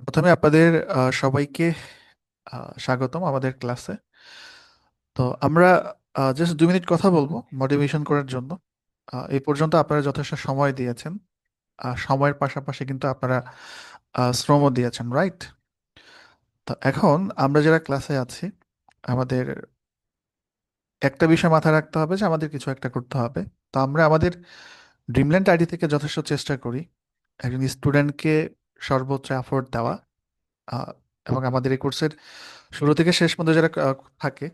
প্রথমে আপনাদের সবাইকে স্বাগতম আমাদের ক্লাসে। তো আমরা জাস্ট 2 মিনিট কথা বলবো মোটিভেশন করার জন্য। এই পর্যন্ত আপনারা যথেষ্ট সময় দিয়েছেন। সময়ের পাশাপাশি কিন্তু আপনারা শ্রমও দিয়েছেন, রাইট? তো এখন আমরা যারা ক্লাসে আছি, আমাদের একটা বিষয় মাথায় রাখতে হবে যে আমাদের কিছু একটা করতে হবে। তো আমরা আমাদের ড্রিমল্যান্ড আইডি থেকে যথেষ্ট চেষ্টা করি একজন স্টুডেন্টকে সর্বোচ্চ এফোর্ট দেওয়া। আহ, এবং আমাদের এই কোর্সের শুরু থেকে শেষ পর্যন্ত যারা থাকে,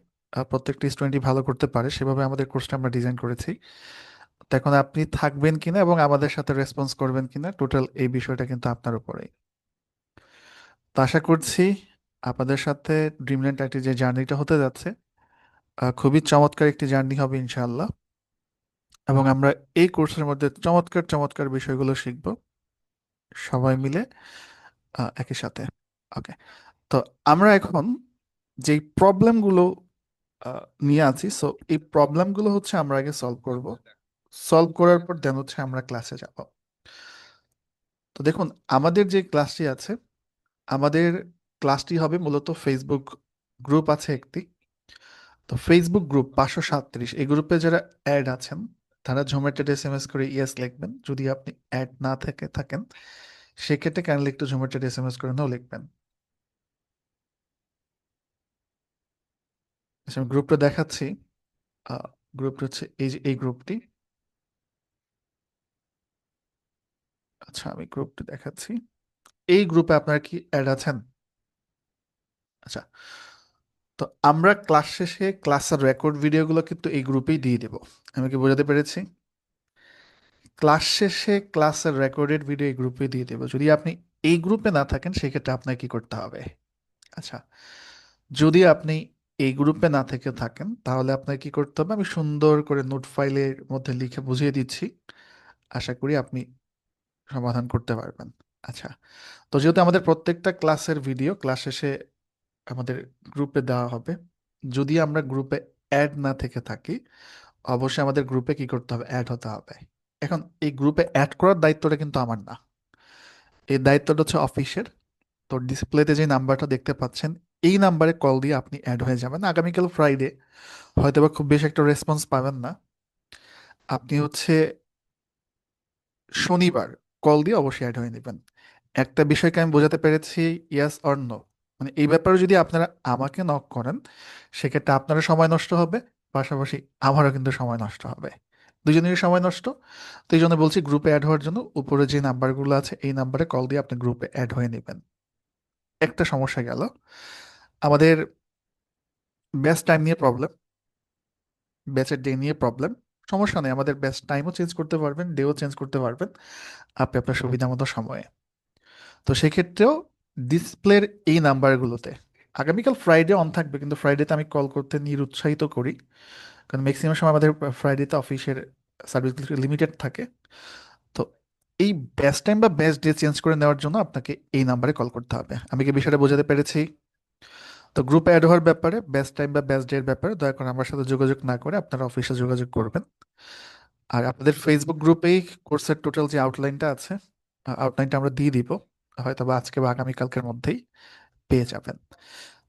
প্রত্যেকটি স্টুডেন্টই ভালো করতে পারে সেভাবে আমাদের কোর্সটা আমরা ডিজাইন করেছি। তো এখন আপনি থাকবেন কিনা এবং আমাদের সাথে রেসপন্স করবেন কিনা, টোটাল এই বিষয়টা কিন্তু আপনার উপরেই। তো আশা করছি আপনাদের সাথে ড্রিমল্যান্ড আইটির যে জার্নিটা হতে যাচ্ছে, খুবই চমৎকার একটি জার্নি হবে ইনশাআল্লাহ। এবং আমরা এই কোর্সের মধ্যে চমৎকার চমৎকার বিষয়গুলো শিখব সবাই মিলে একই সাথে। ওকে। তো আমরা এখন যেই প্রবলেমগুলো নিয়ে আছি, সো এই প্রবলেমগুলো হচ্ছে আমরা আগে সলভ করব। সলভ করার পর দেন হচ্ছে আমরা ক্লাসে যাব। তো দেখুন, আমাদের যে ক্লাসটি আছে, আমাদের ক্লাসটি হবে মূলত ফেসবুক গ্রুপ আছে একটি। তো ফেসবুক গ্রুপ 537, এই গ্রুপে যারা অ্যাড আছেন তারা জোম্যাটোতে এসএমএস করে ইয়েস লিখবেন। যদি আপনি অ্যাড না থেকে থাকেন সেক্ষেত্রে কাইন্ডলি একটু জোম্যাটোতে এসএমএস করে নাও লিখবেন। আচ্ছা, আমি গ্রুপটা দেখাচ্ছি। গ্রুপটা হচ্ছে এই যে এই গ্রুপটি। আচ্ছা, আমি গ্রুপটি দেখাচ্ছি। এই গ্রুপে আপনারা কি অ্যাড আছেন? আচ্ছা। তো আমরা ক্লাস শেষে ক্লাসের রেকর্ড ভিডিওগুলো কিন্তু এই গ্রুপেই দিয়ে দেব। আমি কি বোঝাতে পেরেছি? ক্লাস শেষে ক্লাসের রেকর্ডেড ভিডিও এই গ্রুপে দিয়ে দেব। যদি আপনি এই গ্রুপে না থাকেন সেক্ষেত্রে আপনাকে কি করতে হবে? আচ্ছা, যদি আপনি এই গ্রুপে না থেকে থাকেন তাহলে আপনাকে কি করতে হবে আমি সুন্দর করে নোট ফাইলের মধ্যে লিখে বুঝিয়ে দিচ্ছি। আশা করি আপনি সমাধান করতে পারবেন। আচ্ছা, তো যেহেতু আমাদের প্রত্যেকটা ক্লাসের ভিডিও ক্লাস শেষে আমাদের গ্রুপে দেওয়া হবে, যদি আমরা গ্রুপে অ্যাড না থেকে থাকি অবশ্যই আমাদের গ্রুপে কি করতে হবে? অ্যাড হতে হবে। এখন এই গ্রুপে অ্যাড করার দায়িত্বটা কিন্তু আমার না, এই দায়িত্বটা হচ্ছে অফিসের। তো ডিসপ্লেতে যে নাম্বারটা দেখতে পাচ্ছেন এই নাম্বারে কল দিয়ে আপনি অ্যাড হয়ে যাবেন আগামীকাল ফ্রাইডে। হয়তোবা খুব বেশি একটা রেসপন্স পাবেন না। আপনি হচ্ছে শনিবার কল দিয়ে অবশ্যই অ্যাড হয়ে নেবেন। একটা বিষয়কে আমি বোঝাতে পেরেছি, ইয়াস অর নো। মানে এই ব্যাপারে যদি আপনারা আমাকে নক করেন সেক্ষেত্রে আপনারও সময় নষ্ট হবে, পাশাপাশি আমারও কিন্তু সময় নষ্ট হবে, দুজনেরই সময় নষ্ট। তো এই জন্য বলছি গ্রুপে অ্যাড হওয়ার জন্য উপরে যে নাম্বারগুলো আছে এই নাম্বারে কল দিয়ে আপনি গ্রুপে অ্যাড হয়ে নেবেন। একটা সমস্যা গেল, আমাদের ব্যাচ টাইম নিয়ে প্রবলেম, ব্যাচের ডে নিয়ে প্রবলেম। সমস্যা নেই, আমাদের ব্যাচ টাইমও চেঞ্জ করতে পারবেন, ডেও চেঞ্জ করতে পারবেন আপনি আপনার সুবিধা মতো সময়ে। তো সেক্ষেত্রেও ডিসপ্লের এই নাম্বারগুলোতে আগামীকাল ফ্রাইডে অন থাকবে, কিন্তু ফ্রাইডেতে আমি কল করতে নিরুৎসাহিত করি, কারণ ম্যাক্সিমাম সময় আমাদের ফ্রাইডেতে অফিসের সার্ভিসগুলো লিমিটেড থাকে। তো এই ব্যাচ টাইম বা ব্যাচ ডে চেঞ্জ করে নেওয়ার জন্য আপনাকে এই নাম্বারে কল করতে হবে। আমি কি বিষয়টা বোঝাতে পেরেছি? তো গ্রুপে অ্যাড হওয়ার ব্যাপারে, ব্যাচ টাইম বা ব্যাচ ডে এর ব্যাপারে দয়া করে আমার সাথে যোগাযোগ না করে আপনারা অফিসে যোগাযোগ করবেন। আর আপনাদের ফেসবুক গ্রুপেই কোর্সের টোটাল যে আউটলাইনটা আছে, আউটলাইনটা আমরা দিয়ে দিব, হয়তো বা আজকে বা আগামীকালকের মধ্যেই পেয়ে যাবেন।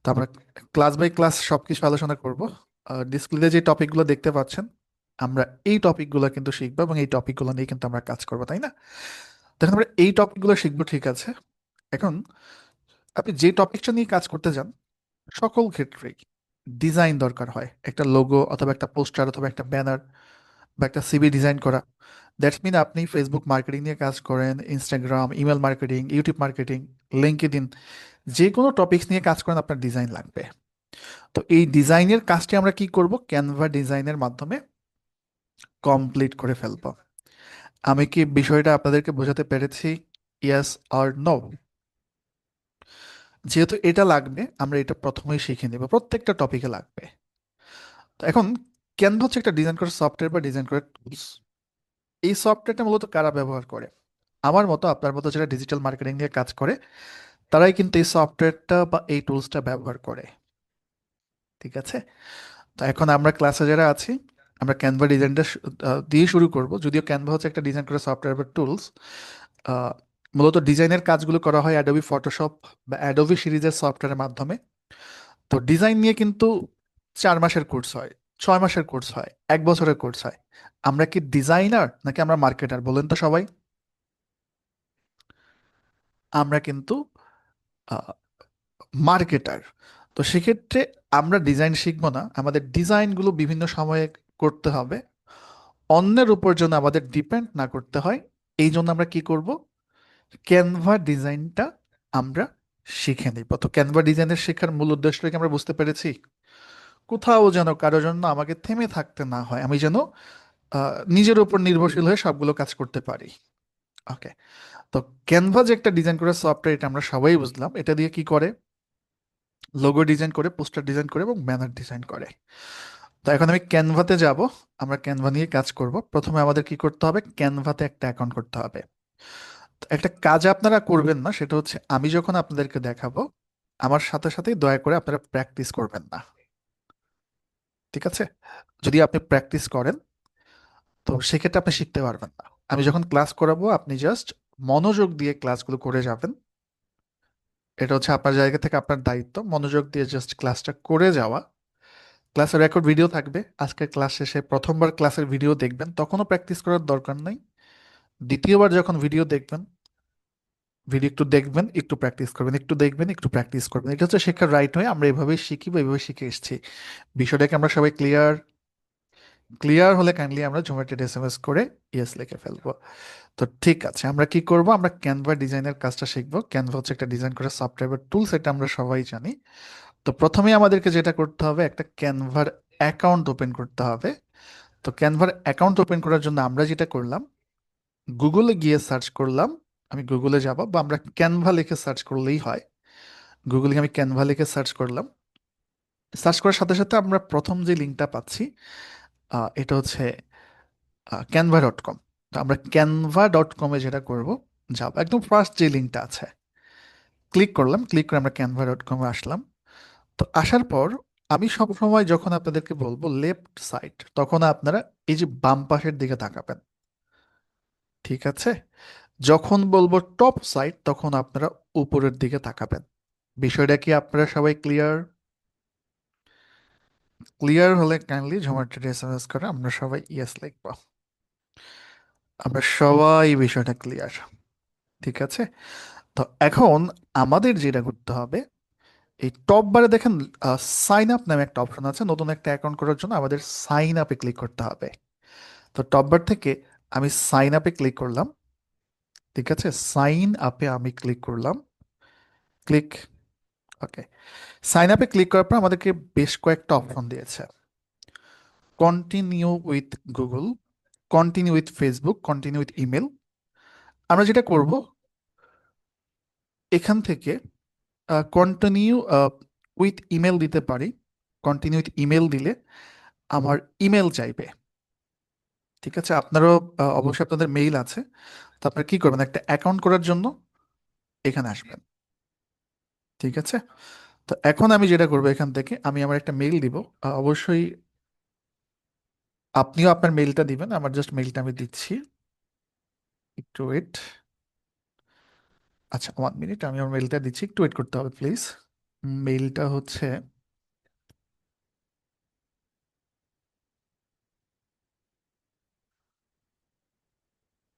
তো আমরা ক্লাস বাই ক্লাস সবকিছু আলোচনা করব। ডিসপ্লেতে যে টপিকগুলো দেখতে পাচ্ছেন আমরা এই টপিকগুলো কিন্তু শিখবো এবং এই টপিকগুলো নিয়ে কিন্তু আমরা কাজ করবো, তাই না? দেখুন, আমরা এই টপিকগুলো শিখবো, ঠিক আছে। এখন আপনি যে টপিকটা নিয়ে কাজ করতে যান সকল ক্ষেত্রেই ডিজাইন দরকার হয়, একটা লোগো অথবা একটা পোস্টার অথবা একটা ব্যানার বা একটা সিভি ডিজাইন করা। দ্যাটস মিন আপনি ফেসবুক মার্কেটিং নিয়ে কাজ করেন, Instagram, email marketing, YouTube marketing, LinkedIn, যে কোনো টপিকস নিয়ে কাজ করেন আপনার ডিজাইন লাগবে। তো এই ডিজাইনের কাজটি আমরা কি করব? ক্যানভা ডিজাইনের মাধ্যমে কমপ্লিট করে ফেলবো। আমি কি বিষয়টা আপনাদেরকে বোঝাতে পেরেছি? Yes or no? যেহেতু এটা লাগবে আমরা এটা প্রথমেই শিখে নেব, প্রত্যেকটা টপিকে লাগবে। তো এখন ক্যানভা হচ্ছে একটা ডিজাইন করার সফটওয়্যার বা ডিজাইন করার টুলস। এই সফটওয়্যারটা মূলত কারা ব্যবহার করে? আমার মতো আপনার মতো যারা ডিজিটাল মার্কেটিং নিয়ে কাজ করে তারাই কিন্তু এই সফটওয়্যারটা বা এই টুলসটা ব্যবহার করে, ঠিক আছে? তো এখন আমরা ক্লাসে যারা আছি আমরা ক্যানভা ডিজাইনটা দিয়ে শুরু করব, যদিও ক্যানভা হচ্ছে একটা ডিজাইন করা সফটওয়্যার বা টুলস। মূলত ডিজাইনের কাজগুলো করা হয় অ্যাডোবি ফটোশপ বা অ্যাডোবি সিরিজের সফটওয়্যারের মাধ্যমে। তো ডিজাইন নিয়ে কিন্তু 4 মাসের কোর্স হয়, 6 মাসের কোর্স হয়, 1 বছরের কোর্স হয়। আমরা কি ডিজাইনার নাকি আমরা মার্কেটার বলেন তো সবাই? আমরা কিন্তু মার্কেটার। তো সেক্ষেত্রে আমরা ডিজাইন শিখবো না, আমাদের ডিজাইনগুলো বিভিন্ন সময়ে করতে হবে, অন্যের উপর যেন আমাদের ডিপেন্ড না করতে হয়। এই জন্য আমরা কি করব, ক্যানভা ডিজাইনটা আমরা শিখে নিব। তো ক্যানভা ডিজাইনের শেখার মূল উদ্দেশ্যটা কি আমরা বুঝতে পেরেছি? কোথাও যেন কারো জন্য আমাকে থেমে থাকতে না হয়, আমি যেন নিজের উপর নির্ভরশীল হয়ে সবগুলো কাজ করতে পারি। ওকে। তো ক্যানভা যে একটা ডিজাইন করার সফটওয়্যার, এটা আমরা সবাই বুঝলাম। এটা দিয়ে কি করে? লোগো ডিজাইন করে, পোস্টার ডিজাইন করে এবং ব্যানার ডিজাইন করে। তো এখন আমি ক্যানভাতে যাব, আমরা ক্যানভা নিয়ে কাজ করব। প্রথমে আমাদের কি করতে হবে, ক্যানভাতে একটা অ্যাকাউন্ট করতে হবে। তো একটা কাজ আপনারা করবেন না, সেটা হচ্ছে আমি যখন আপনাদেরকে দেখাবো, আমার সাথে সাথেই দয়া করে আপনারা প্র্যাকটিস করবেন না। ঠিক আছে? যদি আপনি প্র্যাকটিস করেন, তো সেক্ষেত্রে আপনি শিখতে পারবেন না। আমি যখন ক্লাস করাবো, আপনি জাস্ট মনোযোগ দিয়ে ক্লাসগুলো করে যাবেন। এটা হচ্ছে আপনার জায়গা থেকে আপনার দায়িত্ব, মনোযোগ দিয়ে জাস্ট ক্লাসটা করে যাওয়া। ক্লাসের রেকর্ড ভিডিও থাকবে, আজকের ক্লাস শেষে প্রথমবার ক্লাসের ভিডিও দেখবেন, তখনও প্র্যাকটিস করার দরকার নেই। দ্বিতীয়বার যখন ভিডিও দেখবেন, ভিডিও একটু দেখবেন, একটু প্র্যাকটিস করবেন, একটু দেখবেন, একটু প্র্যাকটিস করবেন। এটা হচ্ছে শেখার রাইট ওয়ে। আমরা এভাবেই শিখি বা এভাবে শিখে এসেছি। বিষয়টাকে আমরা সবাই ক্লিয়ার? ক্লিয়ার হলে কাইন্ডলি আমরা জোম্যাটোতে এসএমএস করে ইয়েস লিখে ফেলবো। তো ঠিক আছে, আমরা কি করব, আমরা ক্যানভা ডিজাইনের কাজটা শিখবো। ক্যানভা হচ্ছে একটা ডিজাইন করার সফটওয়্যার টুলস, এটা আমরা সবাই জানি। তো প্রথমেই আমাদেরকে যেটা করতে হবে, একটা ক্যানভার অ্যাকাউন্ট ওপেন করতে হবে। তো ক্যানভার অ্যাকাউন্ট ওপেন করার জন্য আমরা যেটা করলাম, গুগলে গিয়ে সার্চ করলাম। আমি গুগলে যাব, বা আমরা ক্যানভা লিখে সার্চ করলেই হয়। গুগলে আমি ক্যানভা লিখে সার্চ করলাম। সার্চ করার সাথে সাথে আমরা প্রথম যে লিঙ্কটা পাচ্ছি, এটা হচ্ছে canva.com। তো আমরা canva.com-এ যেটা করব, যাব একদম ফার্স্ট যে লিঙ্কটা আছে, ক্লিক করলাম। ক্লিক করে আমরা canva.com-এ আসলাম। তো আসার পর আমি সব সময় যখন আপনাদেরকে বলবো লেফট সাইড, তখন আপনারা এই যে বাম পাশের দিকে তাকাবেন। ঠিক আছে? যখন বলবো টপ সাইড, তখন আপনারা উপরের দিকে তাকাবেন। বিষয়টা কি আপনারা সবাই ক্লিয়ার? ক্লিয়ার হলে কাইন্ডলি জোম্যাটোতে এসএমএস করে আমরা সবাই ইয়েস লিখবো। আমরা সবাই বিষয়টা ক্লিয়ার। ঠিক আছে? তো এখন আমাদের যেটা করতে হবে, এই টপ বারে দেখেন সাইন আপ নামে একটা অপশন আছে। নতুন একটা অ্যাকাউন্ট করার জন্য আমাদের সাইন আপে ক্লিক করতে হবে। তো টপ বার থেকে আমি সাইন আপে ক্লিক করলাম। ঠিক আছে, সাইন আপে আমি ক্লিক করলাম। ক্লিক। ওকে। সাইন আপে ক্লিক করার পর আমাদেরকে বেশ কয়েকটা অপশন দিয়েছে। Continue with Google, continue with Facebook, continue with email. আমরা যেটা করব, এখান থেকে কন্টিনিউ উইথ ইমেল দিতে পারি। কন্টিনিউ উইথ ইমেল দিলে আমার ইমেল চাইবে। ঠিক আছে? আপনারও অবশ্যই আপনাদের মেইল আছে। তো আপনারা কি করবেন, একটা অ্যাকাউন্ট করার জন্য এখানে আসবেন। ঠিক আছে? তো এখন আমি যেটা করবো, এখান থেকে আমি আমার একটা মেইল দিব। অবশ্যই আপনিও আপনার মেইলটা দিবেন। আমার জাস্ট মেইলটা আমি দিচ্ছি, একটু ওয়েট। আচ্ছা, 1 মিনিট, আমি আমার মেইলটা দিচ্ছি, একটু ওয়েট করতে হবে প্লিজ। মেইলটা হচ্ছে,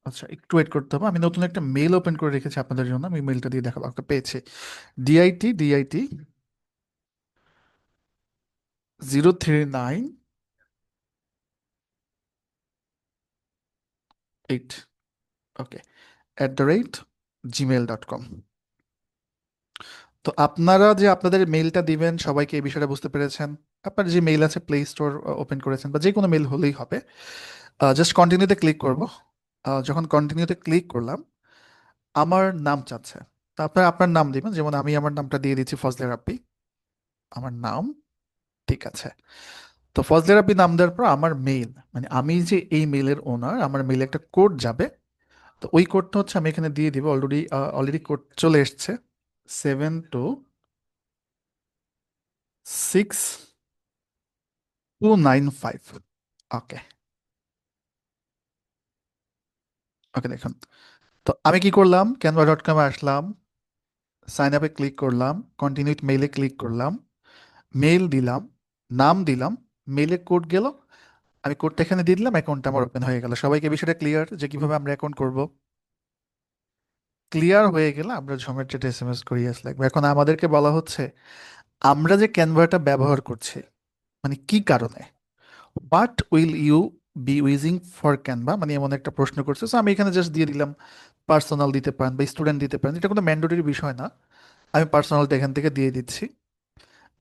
আচ্ছা একটু ওয়েট করতে হবে, আমি নতুন একটা মেইল ওপেন করে রেখেছি আপনাদের জন্য। আমি মেইলটা দিয়ে দেখাবো, একটা পেয়েছি। DIT 039 8, ওকে, @gmail.com। তো আপনারা যে আপনাদের মেইলটা দিবেন, সবাইকে এই বিষয়টা বুঝতে পেরেছেন? আপনার যে মেইল আছে, প্লে স্টোর ওপেন করেছেন বা যে কোনো মেইল হলেই হবে। জাস্ট কন্টিনিউতে ক্লিক করব। যখন কন্টিনিউতে ক্লিক করলাম, আমার নাম চাচ্ছে। তো আপনারা আপনার নাম দিবেন, যেমন আমি আমার নামটা দিয়ে দিচ্ছি ফজলে রাব্বি, আমার নাম। ঠিক আছে? তো ফজলে রাব্বি নাম দেওয়ার পর আমার মেইল, মানে আমি যে এই মেইলের ওনার, আমার মেইলে একটা কোড যাবে। তো ওই কোডটা হচ্ছে আমি এখানে দিয়ে দিব। অলরেডি অলরেডি কোড চলে এসছে, 726 295। ওকে। ওকে, দেখুন, তো আমি কি করলাম, canva.com-এ আসলাম, সাইন আপে ক্লিক করলাম, কন্টিনিউ মেইলে ক্লিক করলাম, মেইল দিলাম, নাম দিলাম, মেইলে কোড গেল, আমি কোডটা এখানে দিয়ে দিলাম, অ্যাকাউন্টটা আমার ওপেন হয়ে গেল। সবাইকে বিষয়টা ক্লিয়ার যে কিভাবে আমরা অ্যাকাউন্ট করব? ক্লিয়ার হয়ে গেলে আমরা জোম্যাটোতে এসএমএস করি ইয়েস লাগবে। এখন আমাদেরকে বলা হচ্ছে আমরা যে ক্যানভাটা ব্যবহার করছি, মানে কি কারণে, what will you be using for Canva, মানে এমন একটা প্রশ্ন করছে। So আমি এখানে জাস্ট দিয়ে দিলাম পার্সোনাল দিতে পারেন বা স্টুডেন্ট দিতে পারেন, এটা কোনো ম্যান্ডেটরি বিষয় না। আমি পার্সোনালটা এখান থেকে দিয়ে দিচ্ছি।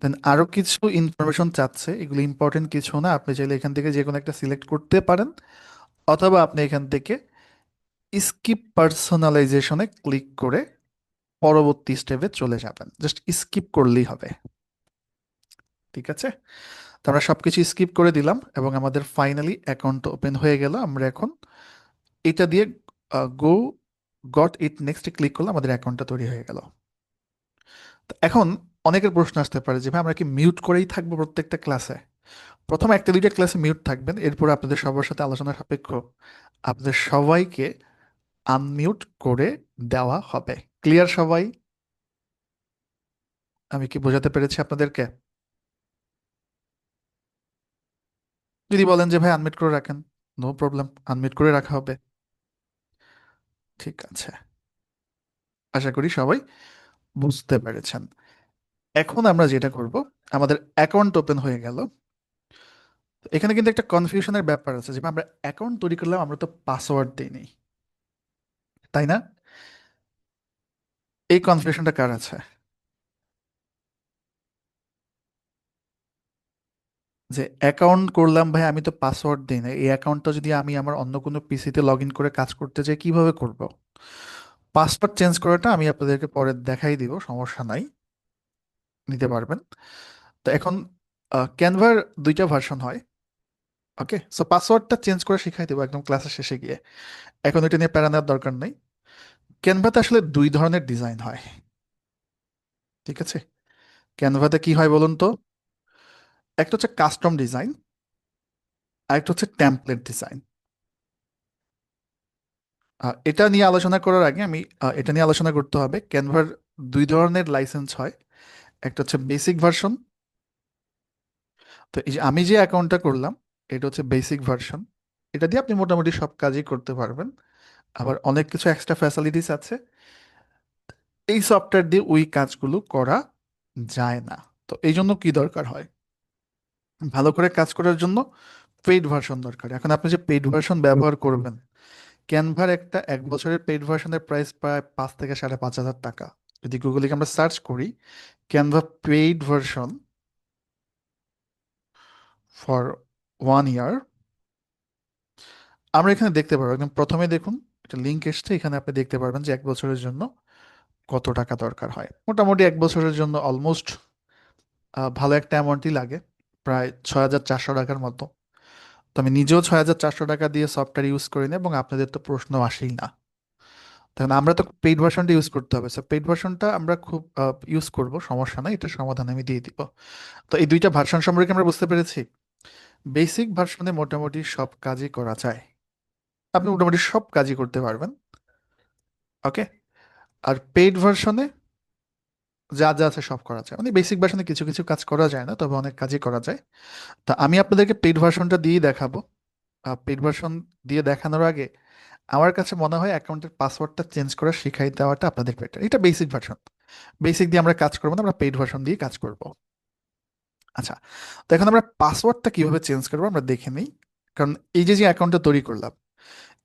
দেন আরো কিছু ইনফরমেশন চাচ্ছে, এগুলো ইম্পর্টেন্ট কিছু না, আপনি চাইলে এখান থেকে যে কোনো একটা সিলেক্ট করতে পারেন, অথবা আপনি এখান থেকে স্কিপ পার্সোনালাইজেশনে ক্লিক করে পরবর্তী স্টেপে চলে যাবেন, জাস্ট স্কিপ করলেই হবে। ঠিক আছে, তো আমরা সবকিছু স্কিপ করে দিলাম এবং আমাদের ফাইনালি অ্যাকাউন্ট ওপেন হয়ে গেল। আমরা এখন এটা দিয়ে গো গট ইট নেক্সট ক্লিক করলে আমাদের অ্যাকাউন্টটা তৈরি হয়ে গেল। তো এখন অনেকের প্রশ্ন আসতে পারে যে ভাই আমরা কি মিউট করেই থাকবো প্রত্যেকটা ক্লাসে? প্রথম একটা দুইটা ক্লাসে মিউট থাকবেন, এরপর আপনাদের সবার সাথে আলোচনা সাপেক্ষ আপনাদের সবাইকে আনমিউট করে দেওয়া হবে। ক্লিয়ার সবাই? আমি কি বোঝাতে পেরেছি আপনাদেরকে? যদি বলেন যে ভাই আনমিউট করে রাখেন, নো প্রবলেম, আনমিউট করে রাখা হবে। ঠিক আছে, আশা করি সবাই বুঝতে পেরেছেন। এখন আমরা যেটা করব, আমাদের অ্যাকাউন্ট ওপেন হয়ে গেল। তো এখানে কিন্তু একটা কনফিউশনের ব্যাপার আছে যে আমরা অ্যাকাউন্ট তৈরি করলাম, আমরা তো পাসওয়ার্ড দিইনি, তাই না? এই কনফিউশনটা কার আছে? যে অ্যাকাউন্ট করলাম ভাই, আমি তো পাসওয়ার্ড দিই না, এই অ্যাকাউন্টটা যদি আমি আমার অন্য কোনো পিসিতে লগ ইন করে কাজ করতে চাই, কিভাবে করব? পাসওয়ার্ড চেঞ্জ করাটা আমি আপনাদেরকে পরে দেখাই দিব, সমস্যা নাই, নিতে পারবেন। তো এখন ক্যানভার দুইটা ভার্সন হয়। ওকে, সো পাসওয়ার্ডটা চেঞ্জ করে শিখাই দেবো একদম ক্লাসের শেষে গিয়ে, এখন এটা নিয়ে প্যারা নেওয়ার দরকার নেই। ক্যানভাতে আসলে দুই ধরনের ডিজাইন হয়। ঠিক আছে, ক্যানভাতে কি হয় বলুন তো? একটা হচ্ছে কাস্টম ডিজাইন, আর একটা হচ্ছে টেমপ্লেট ডিজাইন। এটা নিয়ে আলোচনা করার আগে আমি এটা নিয়ে আলোচনা করতে হবে, ক্যানভার দুই ধরনের লাইসেন্স হয়। একটা হচ্ছে বেসিক ভার্সন। তো এই যে আমি যে অ্যাকাউন্টটা করলাম, এটা হচ্ছে বেসিক ভার্সন। এটা দিয়ে আপনি মোটামুটি সব কাজই করতে পারবেন। আবার অনেক কিছু এক্সট্রা ফ্যাসিলিটিস আছে, এই সফটওয়্যার দিয়ে ওই কাজগুলো করা যায় না। তো এই জন্য কি দরকার হয়, ভালো করে কাজ করার জন্য পেইড ভার্সন দরকার। এখন আপনি যে পেইড ভার্সন ব্যবহার করবেন, ক্যানভার একটা 1 বছরের পেইড ভার্সনের প্রাইস প্রায় 5 থেকে 5,500 টাকা। যদি গুগলে আমরা সার্চ করি ক্যানভা পেইড ভার্সন ফর 1 ইয়ার, আমরা এখানে দেখতে পারবো একদম প্রথমে দেখুন, একটা লিঙ্ক এসছে, এখানে আপনি দেখতে পারবেন যে 1 বছরের জন্য কত টাকা দরকার হয়। মোটামুটি 1 বছরের জন্য অলমোস্ট ভালো একটা অ্যামাউন্টই লাগে, প্রায় 6,400 টাকার মতো। তো আমি নিজেও 6,400 টাকা দিয়ে সফটওয়্যার ইউজ করি না, এবং আপনাদের তো প্রশ্ন আসেই না। তখন আমরা তো পেইড ভার্সনটা ইউজ করতে হবে, সো পেইড ভার্সনটা আমরা খুব ইউজ করব, সমস্যা নাই, এটার সমাধান আমি দিয়ে দিব। তো এই দুইটা ভার্সন সম্পর্কে আমরা বুঝতে পেরেছি। বেসিক ভার্সনে মোটামুটি সব কাজই করা যায়, আপনি মোটামুটি সব কাজই করতে পারবেন। ওকে, আর পেইড ভার্সনে যা যা আছে সব করা যায়, মানে বেসিক ভার্সনে কিছু কিছু কাজ করা যায় না, তবে অনেক কাজই করা যায়। তা আমি আপনাদেরকে পেইড ভার্সনটা দিয়েই দেখাবো। পেইড ভার্সন দিয়ে দেখানোর আগে আমার কাছে মনে হয় অ্যাকাউন্টের পাসওয়ার্ডটা চেঞ্জ করে শিখাই দেওয়াটা আপনাদের বেটার। এটা বেসিক ভার্সন, বেসিক দিয়ে আমরা কাজ করবো না, আমরা পেইড ভার্সন দিয়ে কাজ করব। আচ্ছা, তো এখন আমরা পাসওয়ার্ডটা কিভাবে চেঞ্জ করবো আমরা দেখে নিই। কারণ এই যে যে অ্যাকাউন্টটা তৈরি করলাম,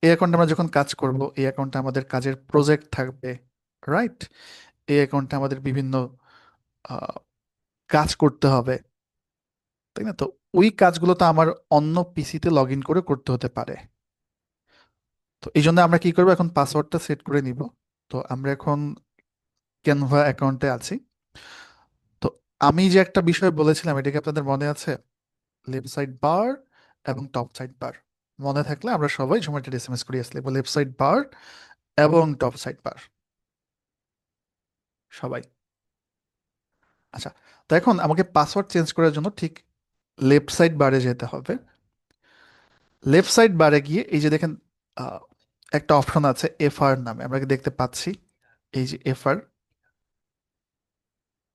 এই অ্যাকাউন্টে আমরা যখন কাজ করব, এই অ্যাকাউন্টে আমাদের কাজের প্রজেক্ট থাকবে, রাইট? এই অ্যাকাউন্টে আমাদের বিভিন্ন আহ, কাজ করতে হবে, তাই না? তো ওই কাজগুলো তো আমার অন্য পিসিতে লগ ইন করে করতে হতে পারে। তো এই জন্য আমরা কি করবো, এখন পাসওয়ার্ডটা সেট করে নিব। তো আমরা এখন ক্যানভা অ্যাকাউন্টে আছি। তো আমি যে একটা বিষয় বলেছিলাম, এটা কি আপনাদের মনে আছে? লেফট সাইড বার এবং টপ সাইড বার, মনে থাকলে আমরা সবাই জোম্যাটোর এসএমএস করি আসলে লেফট সাইড বার এবং টপ সাইড বার, সবাই। আচ্ছা, তো এখন আমাকে পাসওয়ার্ড চেঞ্জ করার জন্য ঠিক লেফট সাইড বারে যেতে হবে। লেফট সাইড বারে গিয়ে এই যে দেখেন একটা অপশন আছে এফআর নামে, আমরা কি দেখতে পাচ্ছি? এই যে এফআর,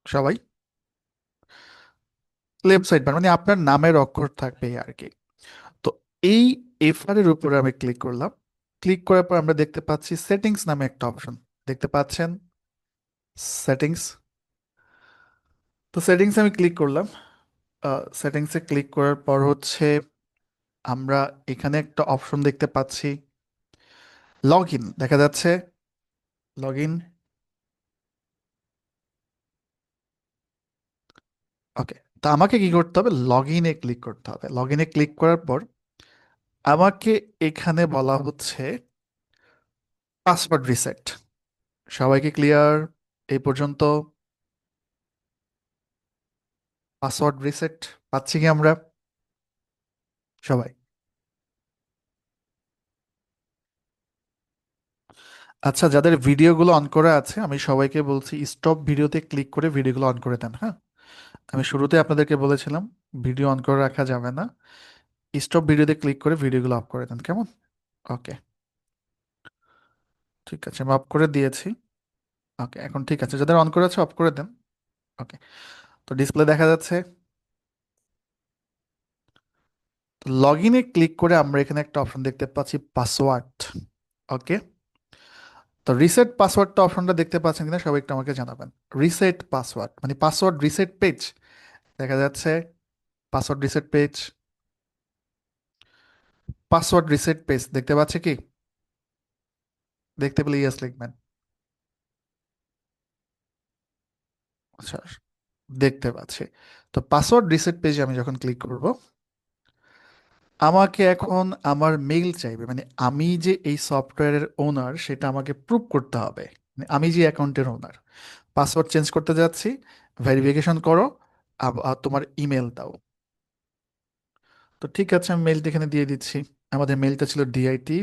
সবাই লেফট সাইড বার, মানে আপনার নামের অক্ষর থাকবে এই আর কি। তো এই এফআর এর উপরে আমি ক্লিক করলাম। ক্লিক করার পর আমরা দেখতে পাচ্ছি সেটিংস নামে একটা অপশন, দেখতে পাচ্ছেন? সেটিংস। তো সেটিংস আমি ক্লিক করলাম। সেটিংসে ক্লিক করার পর হচ্ছে আমরা এখানে একটা অপশন দেখতে পাচ্ছি, লগ ইন দেখা যাচ্ছে। Log in. ওকে, তো আমাকে কি করতে হবে? লগ ইনে ক্লিক করতে হবে। লগ ইনে ক্লিক করার পর আমাকে এখানে বলা হচ্ছে পাসওয়ার্ড রিসেট। সবাইকে ক্লিয়ার এই পর্যন্ত? পাসওয়ার্ড রিসেট পাচ্ছি কি আমরা সবাই? আচ্ছা, যাদের ভিডিওগুলো অন করা আছে আমি সবাইকে বলছি স্টপ ভিডিওতে ক্লিক করে ভিডিওগুলো অন করে দেন, হ্যাঁ? আমি শুরুতে আপনাদেরকে বলেছিলাম ভিডিও অন করে রাখা যাবে না। স্টপ ভিডিওতে ক্লিক করে ভিডিওগুলো অফ করে দেন, কেমন? ওকে, ঠিক আছে, আমি অফ করে দিয়েছি। ওকে, এখন ঠিক আছে, যাদের অন করে আছে অফ করে দেন। ওকে, তো ডিসপ্লে দেখা যাচ্ছে। লগ ইনে ক্লিক করে আমরা এখানে একটা অপশন দেখতে পাচ্ছি পাসওয়ার্ড। ওকে, তো রিসেট পাসওয়ার্ডটা অপশনটা দেখতে পাচ্ছেন কিনা সবাই একটু আমাকে জানাবেন। রিসেট পাসওয়ার্ড মানে পাসওয়ার্ড রিসেট পেজ দেখা যাচ্ছে। Password reset page, password reset page দেখতে পাচ্ছে কি? দেখতে পেলে ইয়েস লিখবেন। আচ্ছা, দেখতে পাচ্ছি। তো পাসওয়ার্ড রিসেট পেজে আমি যখন ক্লিক করব, আমাকে এখন আমার মেইল চাইবে, মানে আমি যে এই সফটওয়্যারের ওনার সেটা আমাকে প্রুভ করতে হবে। মানে আমি যে অ্যাকাউন্টের ওনার। পাসওয়ার্ড চেঞ্জ করতে যাচ্ছি, ভেরিফিকেশন করো, তোমার ইমেল দাও। তো ঠিক আছে, আমি মেইলটা এখানে দিয়ে দিচ্ছি। আমাদের মেইলটা ছিল ডিআইটি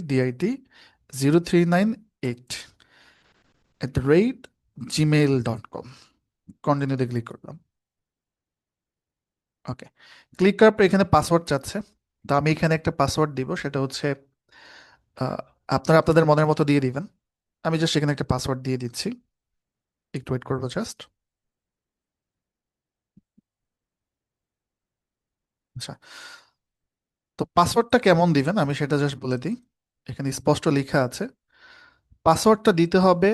0398 gmail.com। কন্টিনিউতে ক্লিক করলাম। ওকে, ক্লিক করার পর এখানে পাসওয়ার্ড চাচ্ছে। তো আমি এখানে একটা পাসওয়ার্ড দিব, সেটা হচ্ছে আহ, আপনারা আপনাদের মনের মতো দিয়ে দিবেন। আমি জাস্ট এখানে একটা পাসওয়ার্ড দিয়ে দিচ্ছি, একটু ওয়েট করবো জাস্ট। আচ্ছা, তো পাসওয়ার্ডটা কেমন দিবেন আমি সেটা জাস্ট বলে দিই। এখানে স্পষ্ট লেখা আছে পাসওয়ার্ডটা দিতে হবে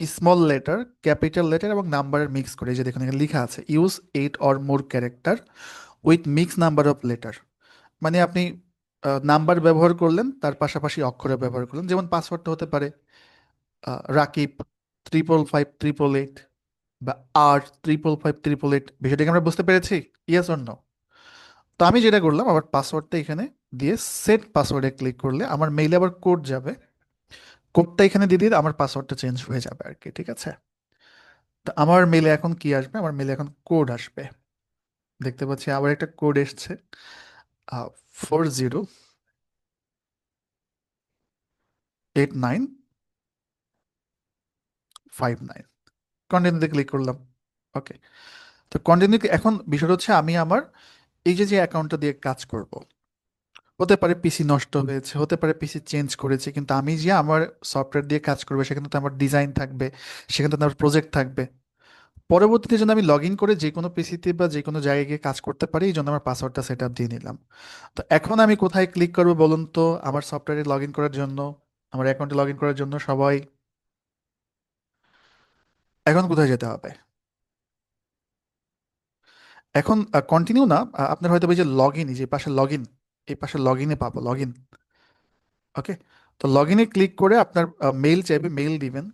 স্মল লেটার, ক্যাপিটাল লেটার এবং নাম্বারের মিক্স করে। এই যে দেখুন এখানে লেখা আছে use 8 or more character with mix number of letter. মানে আপনি নাম্বার ব্যবহার করলেন, তার পাশাপাশি অক্ষরে ব্যবহার করলেন। যেমন পাসওয়ার্ডটা হতে পারে রাকিব 555 888, বা আর 555 888। বিষয়টাকে আমরা বুঝতে পেরেছি? Yes or no? তো আমি যেটা করলাম, আমার পাসওয়ার্ডটা এখানে দিয়ে সেট পাসওয়ার্ডে ক্লিক করলে আমার মেইলে আবার কোড যাবে। কোডটা এখানে দিয়ে দিলে আমার পাসওয়ার্ডটা চেঞ্জ হয়ে যাবে আর কি, ঠিক আছে? তো আমার মেলে এখন কি আসবে? আমার মেলে এখন কোড আসবে। দেখতে পাচ্ছি আবার একটা কোড এসছে, 408959। কন্টিনিউতে ক্লিক করলাম। ওকে, তো কন্টিনিউ। এখন বিষয়টা হচ্ছে আমি আমার এই যে যে অ্যাকাউন্টটা দিয়ে কাজ করব, হতে পারে পিসি নষ্ট হয়েছে, হতে পারে পিসি চেঞ্জ করেছে, কিন্তু আমি যে আমার সফটওয়্যার দিয়ে কাজ করবে সেখানে তো আমার ডিজাইন থাকবে, সেখানে তো আমার প্রজেক্ট থাকবে। পরবর্তীতে যেন আমি লগ ইন করে যে কোনো পিসিতে বা যে কোনো জায়গায় গিয়ে কাজ করতে পারি, এই জন্য আমার পাসওয়ার্ডটা সেট আপ দিয়ে নিলাম। তো এখন আমি কোথায় ক্লিক করবো বলুন তো আমার সফটওয়্যারে লগ ইন করার জন্য, আমার অ্যাকাউন্টে লগ ইন করার জন্য সবাই? এখন কোথায় যেতে হবে? এখন কন্টিনিউ না, আপনার হয়তো ওই যে লগ ইন, যে পাশে লগ ইন, এই পাশে লগ ইনে পাবো লগ ইন। ওকে, তো লগ ইনে ক্লিক করে আপনার মেইল চাইবে, মেইল দিবেন।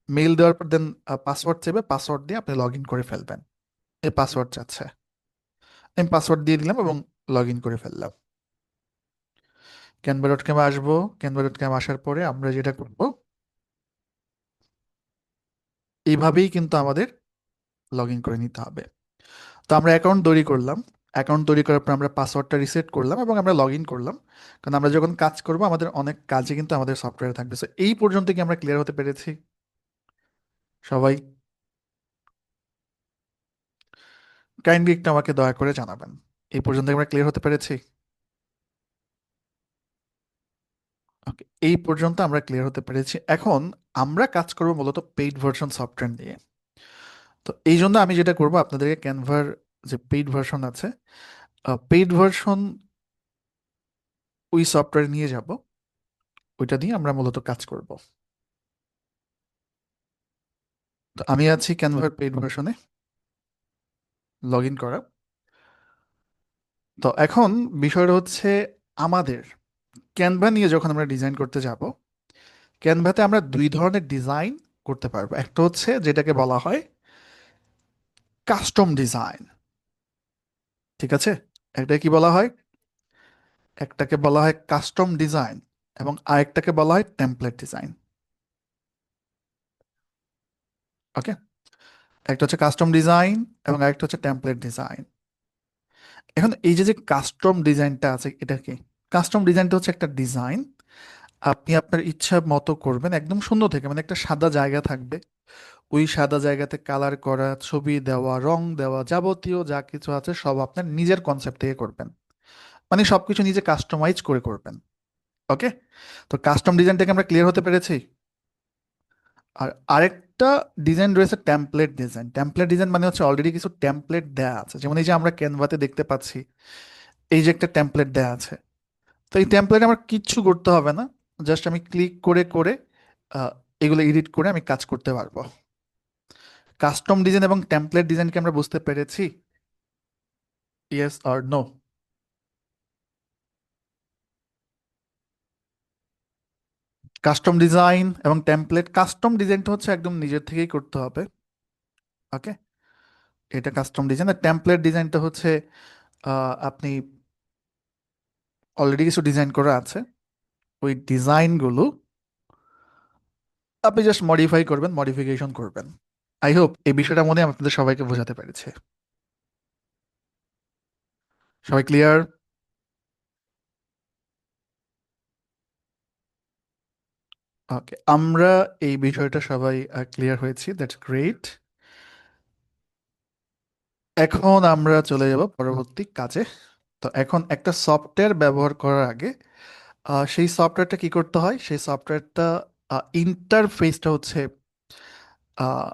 মেইল দেওয়ার পর দেন পাসওয়ার্ড চাইবে, পাসওয়ার্ড দিয়ে আপনি লগ ইন করে ফেলবেন। এই পাসওয়ার্ড চাচ্ছে, আমি পাসওয়ার্ড দিয়ে দিলাম এবং লগ ইন করে ফেললাম। ক্যানভা ডট কমে আসবো। ক্যানভা ডট কম আসার পরে আমরা যেটা করব, এইভাবেই কিন্তু আমাদের লগ ইন করে নিতে হবে। তো আমরা অ্যাকাউন্ট তৈরি করলাম। অ্যাকাউন্ট তৈরি করার পর আমরা পাসওয়ার্ডটা রিসেট করলাম এবং আমরা লগ ইন করলাম। কারণ আমরা যখন কাজ করব আমাদের অনেক কাজে কিন্তু আমাদের সফটওয়্যার থাকবে। সো এই পর্যন্ত কি আমরা ক্লিয়ার হতে পেরেছি সবাই? কাইন্ডলি একটু আমাকে দয়া করে জানাবেন এই পর্যন্ত আমরা ক্লিয়ার হতে পেরেছি? ওকে, এই পর্যন্ত আমরা ক্লিয়ার হতে পেরেছি। এখন আমরা কাজ করব মূলত পেইড ভার্সন সফটওয়্যার নিয়ে। তো এই জন্য আমি যেটা করব, আপনাদেরকে ক্যানভার যে পেইড ভার্সন আছে, পেইড ভার্সন ওই সফটওয়্যার নিয়ে যাব, ওইটা দিয়ে আমরা মূলত কাজ করব। তো আমি আছি ক্যানভার পেইড ভার্সনে লগ ইন করা। তো এখন বিষয়টা হচ্ছে, আমাদের ক্যানভা নিয়ে যখন আমরা ডিজাইন করতে যাব, ক্যানভাতে আমরা দুই ধরনের ডিজাইন করতে পারবো। একটা হচ্ছে যেটাকে বলা হয় কাস্টম ডিজাইন, ঠিক আছে? একটা কি বলা হয়? একটাকে বলা হয় কাস্টম ডিজাইন এবং আরেকটাকে বলা হয় টেমপ্লেট ডিজাইন। ওকে, একটা হচ্ছে কাস্টম ডিজাইন এবং আরেকটা হচ্ছে টেমপ্লেট ডিজাইন। এখন এই যে যে কাস্টম ডিজাইনটা আছে, এটা কি? কাস্টম ডিজাইনটা হচ্ছে একটা ডিজাইন আপনি আপনার ইচ্ছা মতো করবেন, একদম শূন্য থেকে, মানে একটা সাদা জায়গা থাকবে, ওই সাদা জায়গাতে কালার করা, ছবি দেওয়া, রং দেওয়া, যাবতীয় যা কিছু আছে সব আপনার নিজের কনসেপ্ট থেকে করবেন, মানে সবকিছু নিজে কাস্টমাইজ করে করবেন। ওকে, তো কাস্টম ডিজাইনটাকে আমরা ক্লিয়ার হতে পেরেছি। আর আরেকটা ডিজাইন রয়েছে টেমপ্লেট ডিজাইন। টেমপ্লেট ডিজাইন মানে হচ্ছে অলরেডি কিছু টেমপ্লেট দেয়া আছে, যেমন এই যে আমরা ক্যানভাতে দেখতে পাচ্ছি এই যে একটা টেমপ্লেট দেয়া আছে। তো এই টেমপ্লেটে আমার কিচ্ছু করতে হবে না, জাস্ট আমি ক্লিক করে করে আহ, এগুলো এডিট করে আমি কাজ করতে পারবো। কাস্টম ডিজাইন এবং টেমপ্লেট ডিজাইনকে আমরা বুঝতে পেরেছি? Yes or no? Custom design এবং টেমপ্লেট, কাস্টম ডিজাইনটা হচ্ছে একদম নিজের থেকেই করতে হবে। ওকে, এটা কাস্টম ডিজাইন। আর টেমপ্লেট ডিজাইনটা হচ্ছে আপনি অলরেডি কিছু ডিজাইন করা আছে, ওই ডিজাইনগুলো আপনি জাস্ট মডিফাই করবেন, মডিফিকেশন করবেন। আই হোপ এই বিষয়টা মনে হয় আপনাদের সবাইকে বোঝাতে পেরেছে। সবাই ক্লিয়ার? ওকে, আমরা এই বিষয়টা সবাই ক্লিয়ার হয়েছি, দ্যাটস গ্রেট। এখন আমরা চলে যাব পরবর্তী কাজে। তো এখন একটা সফটওয়্যার ব্যবহার করার আগে সেই সফটওয়্যারটা কি করতে হয়, সেই সফটওয়্যারটা ইন্টারফেসটা হচ্ছে আহ,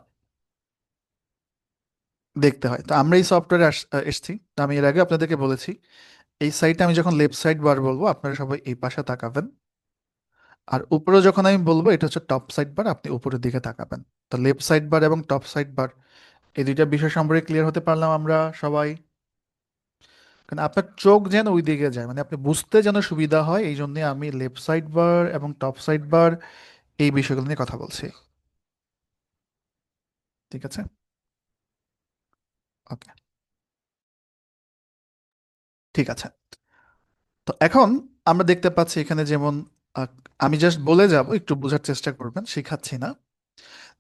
দেখতে হয়। তো আমরা এই সফটওয়্যারে এসেছি। তো আমি এর আগে আপনাদেরকে বলেছি, এই সাইটে আমি যখন লেফট সাইড বার বলবো আপনারা সবাই এই পাশে তাকাবেন, আর উপরে যখন আমি বলবো এটা হচ্ছে টপ সাইড বার, আপনি উপরের দিকে তাকাবেন। তো লেফট সাইড বার এবং টপ সাইড বার, এই দুইটা বিষয় সম্পর্কে ক্লিয়ার হতে পারলাম আমরা সবাই? কারণ আপনার চোখ যেন ওই দিকে যায়, মানে আপনি বুঝতে যেন সুবিধা হয়, এই জন্য আমি লেফট সাইড বার এবং টপ সাইড বার এই বিষয়গুলো নিয়ে কথা বলছি। ঠিক আছে, ওকে, ঠিক আছে। তো এখন আমরা দেখতে পাচ্ছি এখানে যেমন আহ, আমি জাস্ট বলে যাব, একটু বোঝার চেষ্টা করবেন, শেখাচ্ছি না।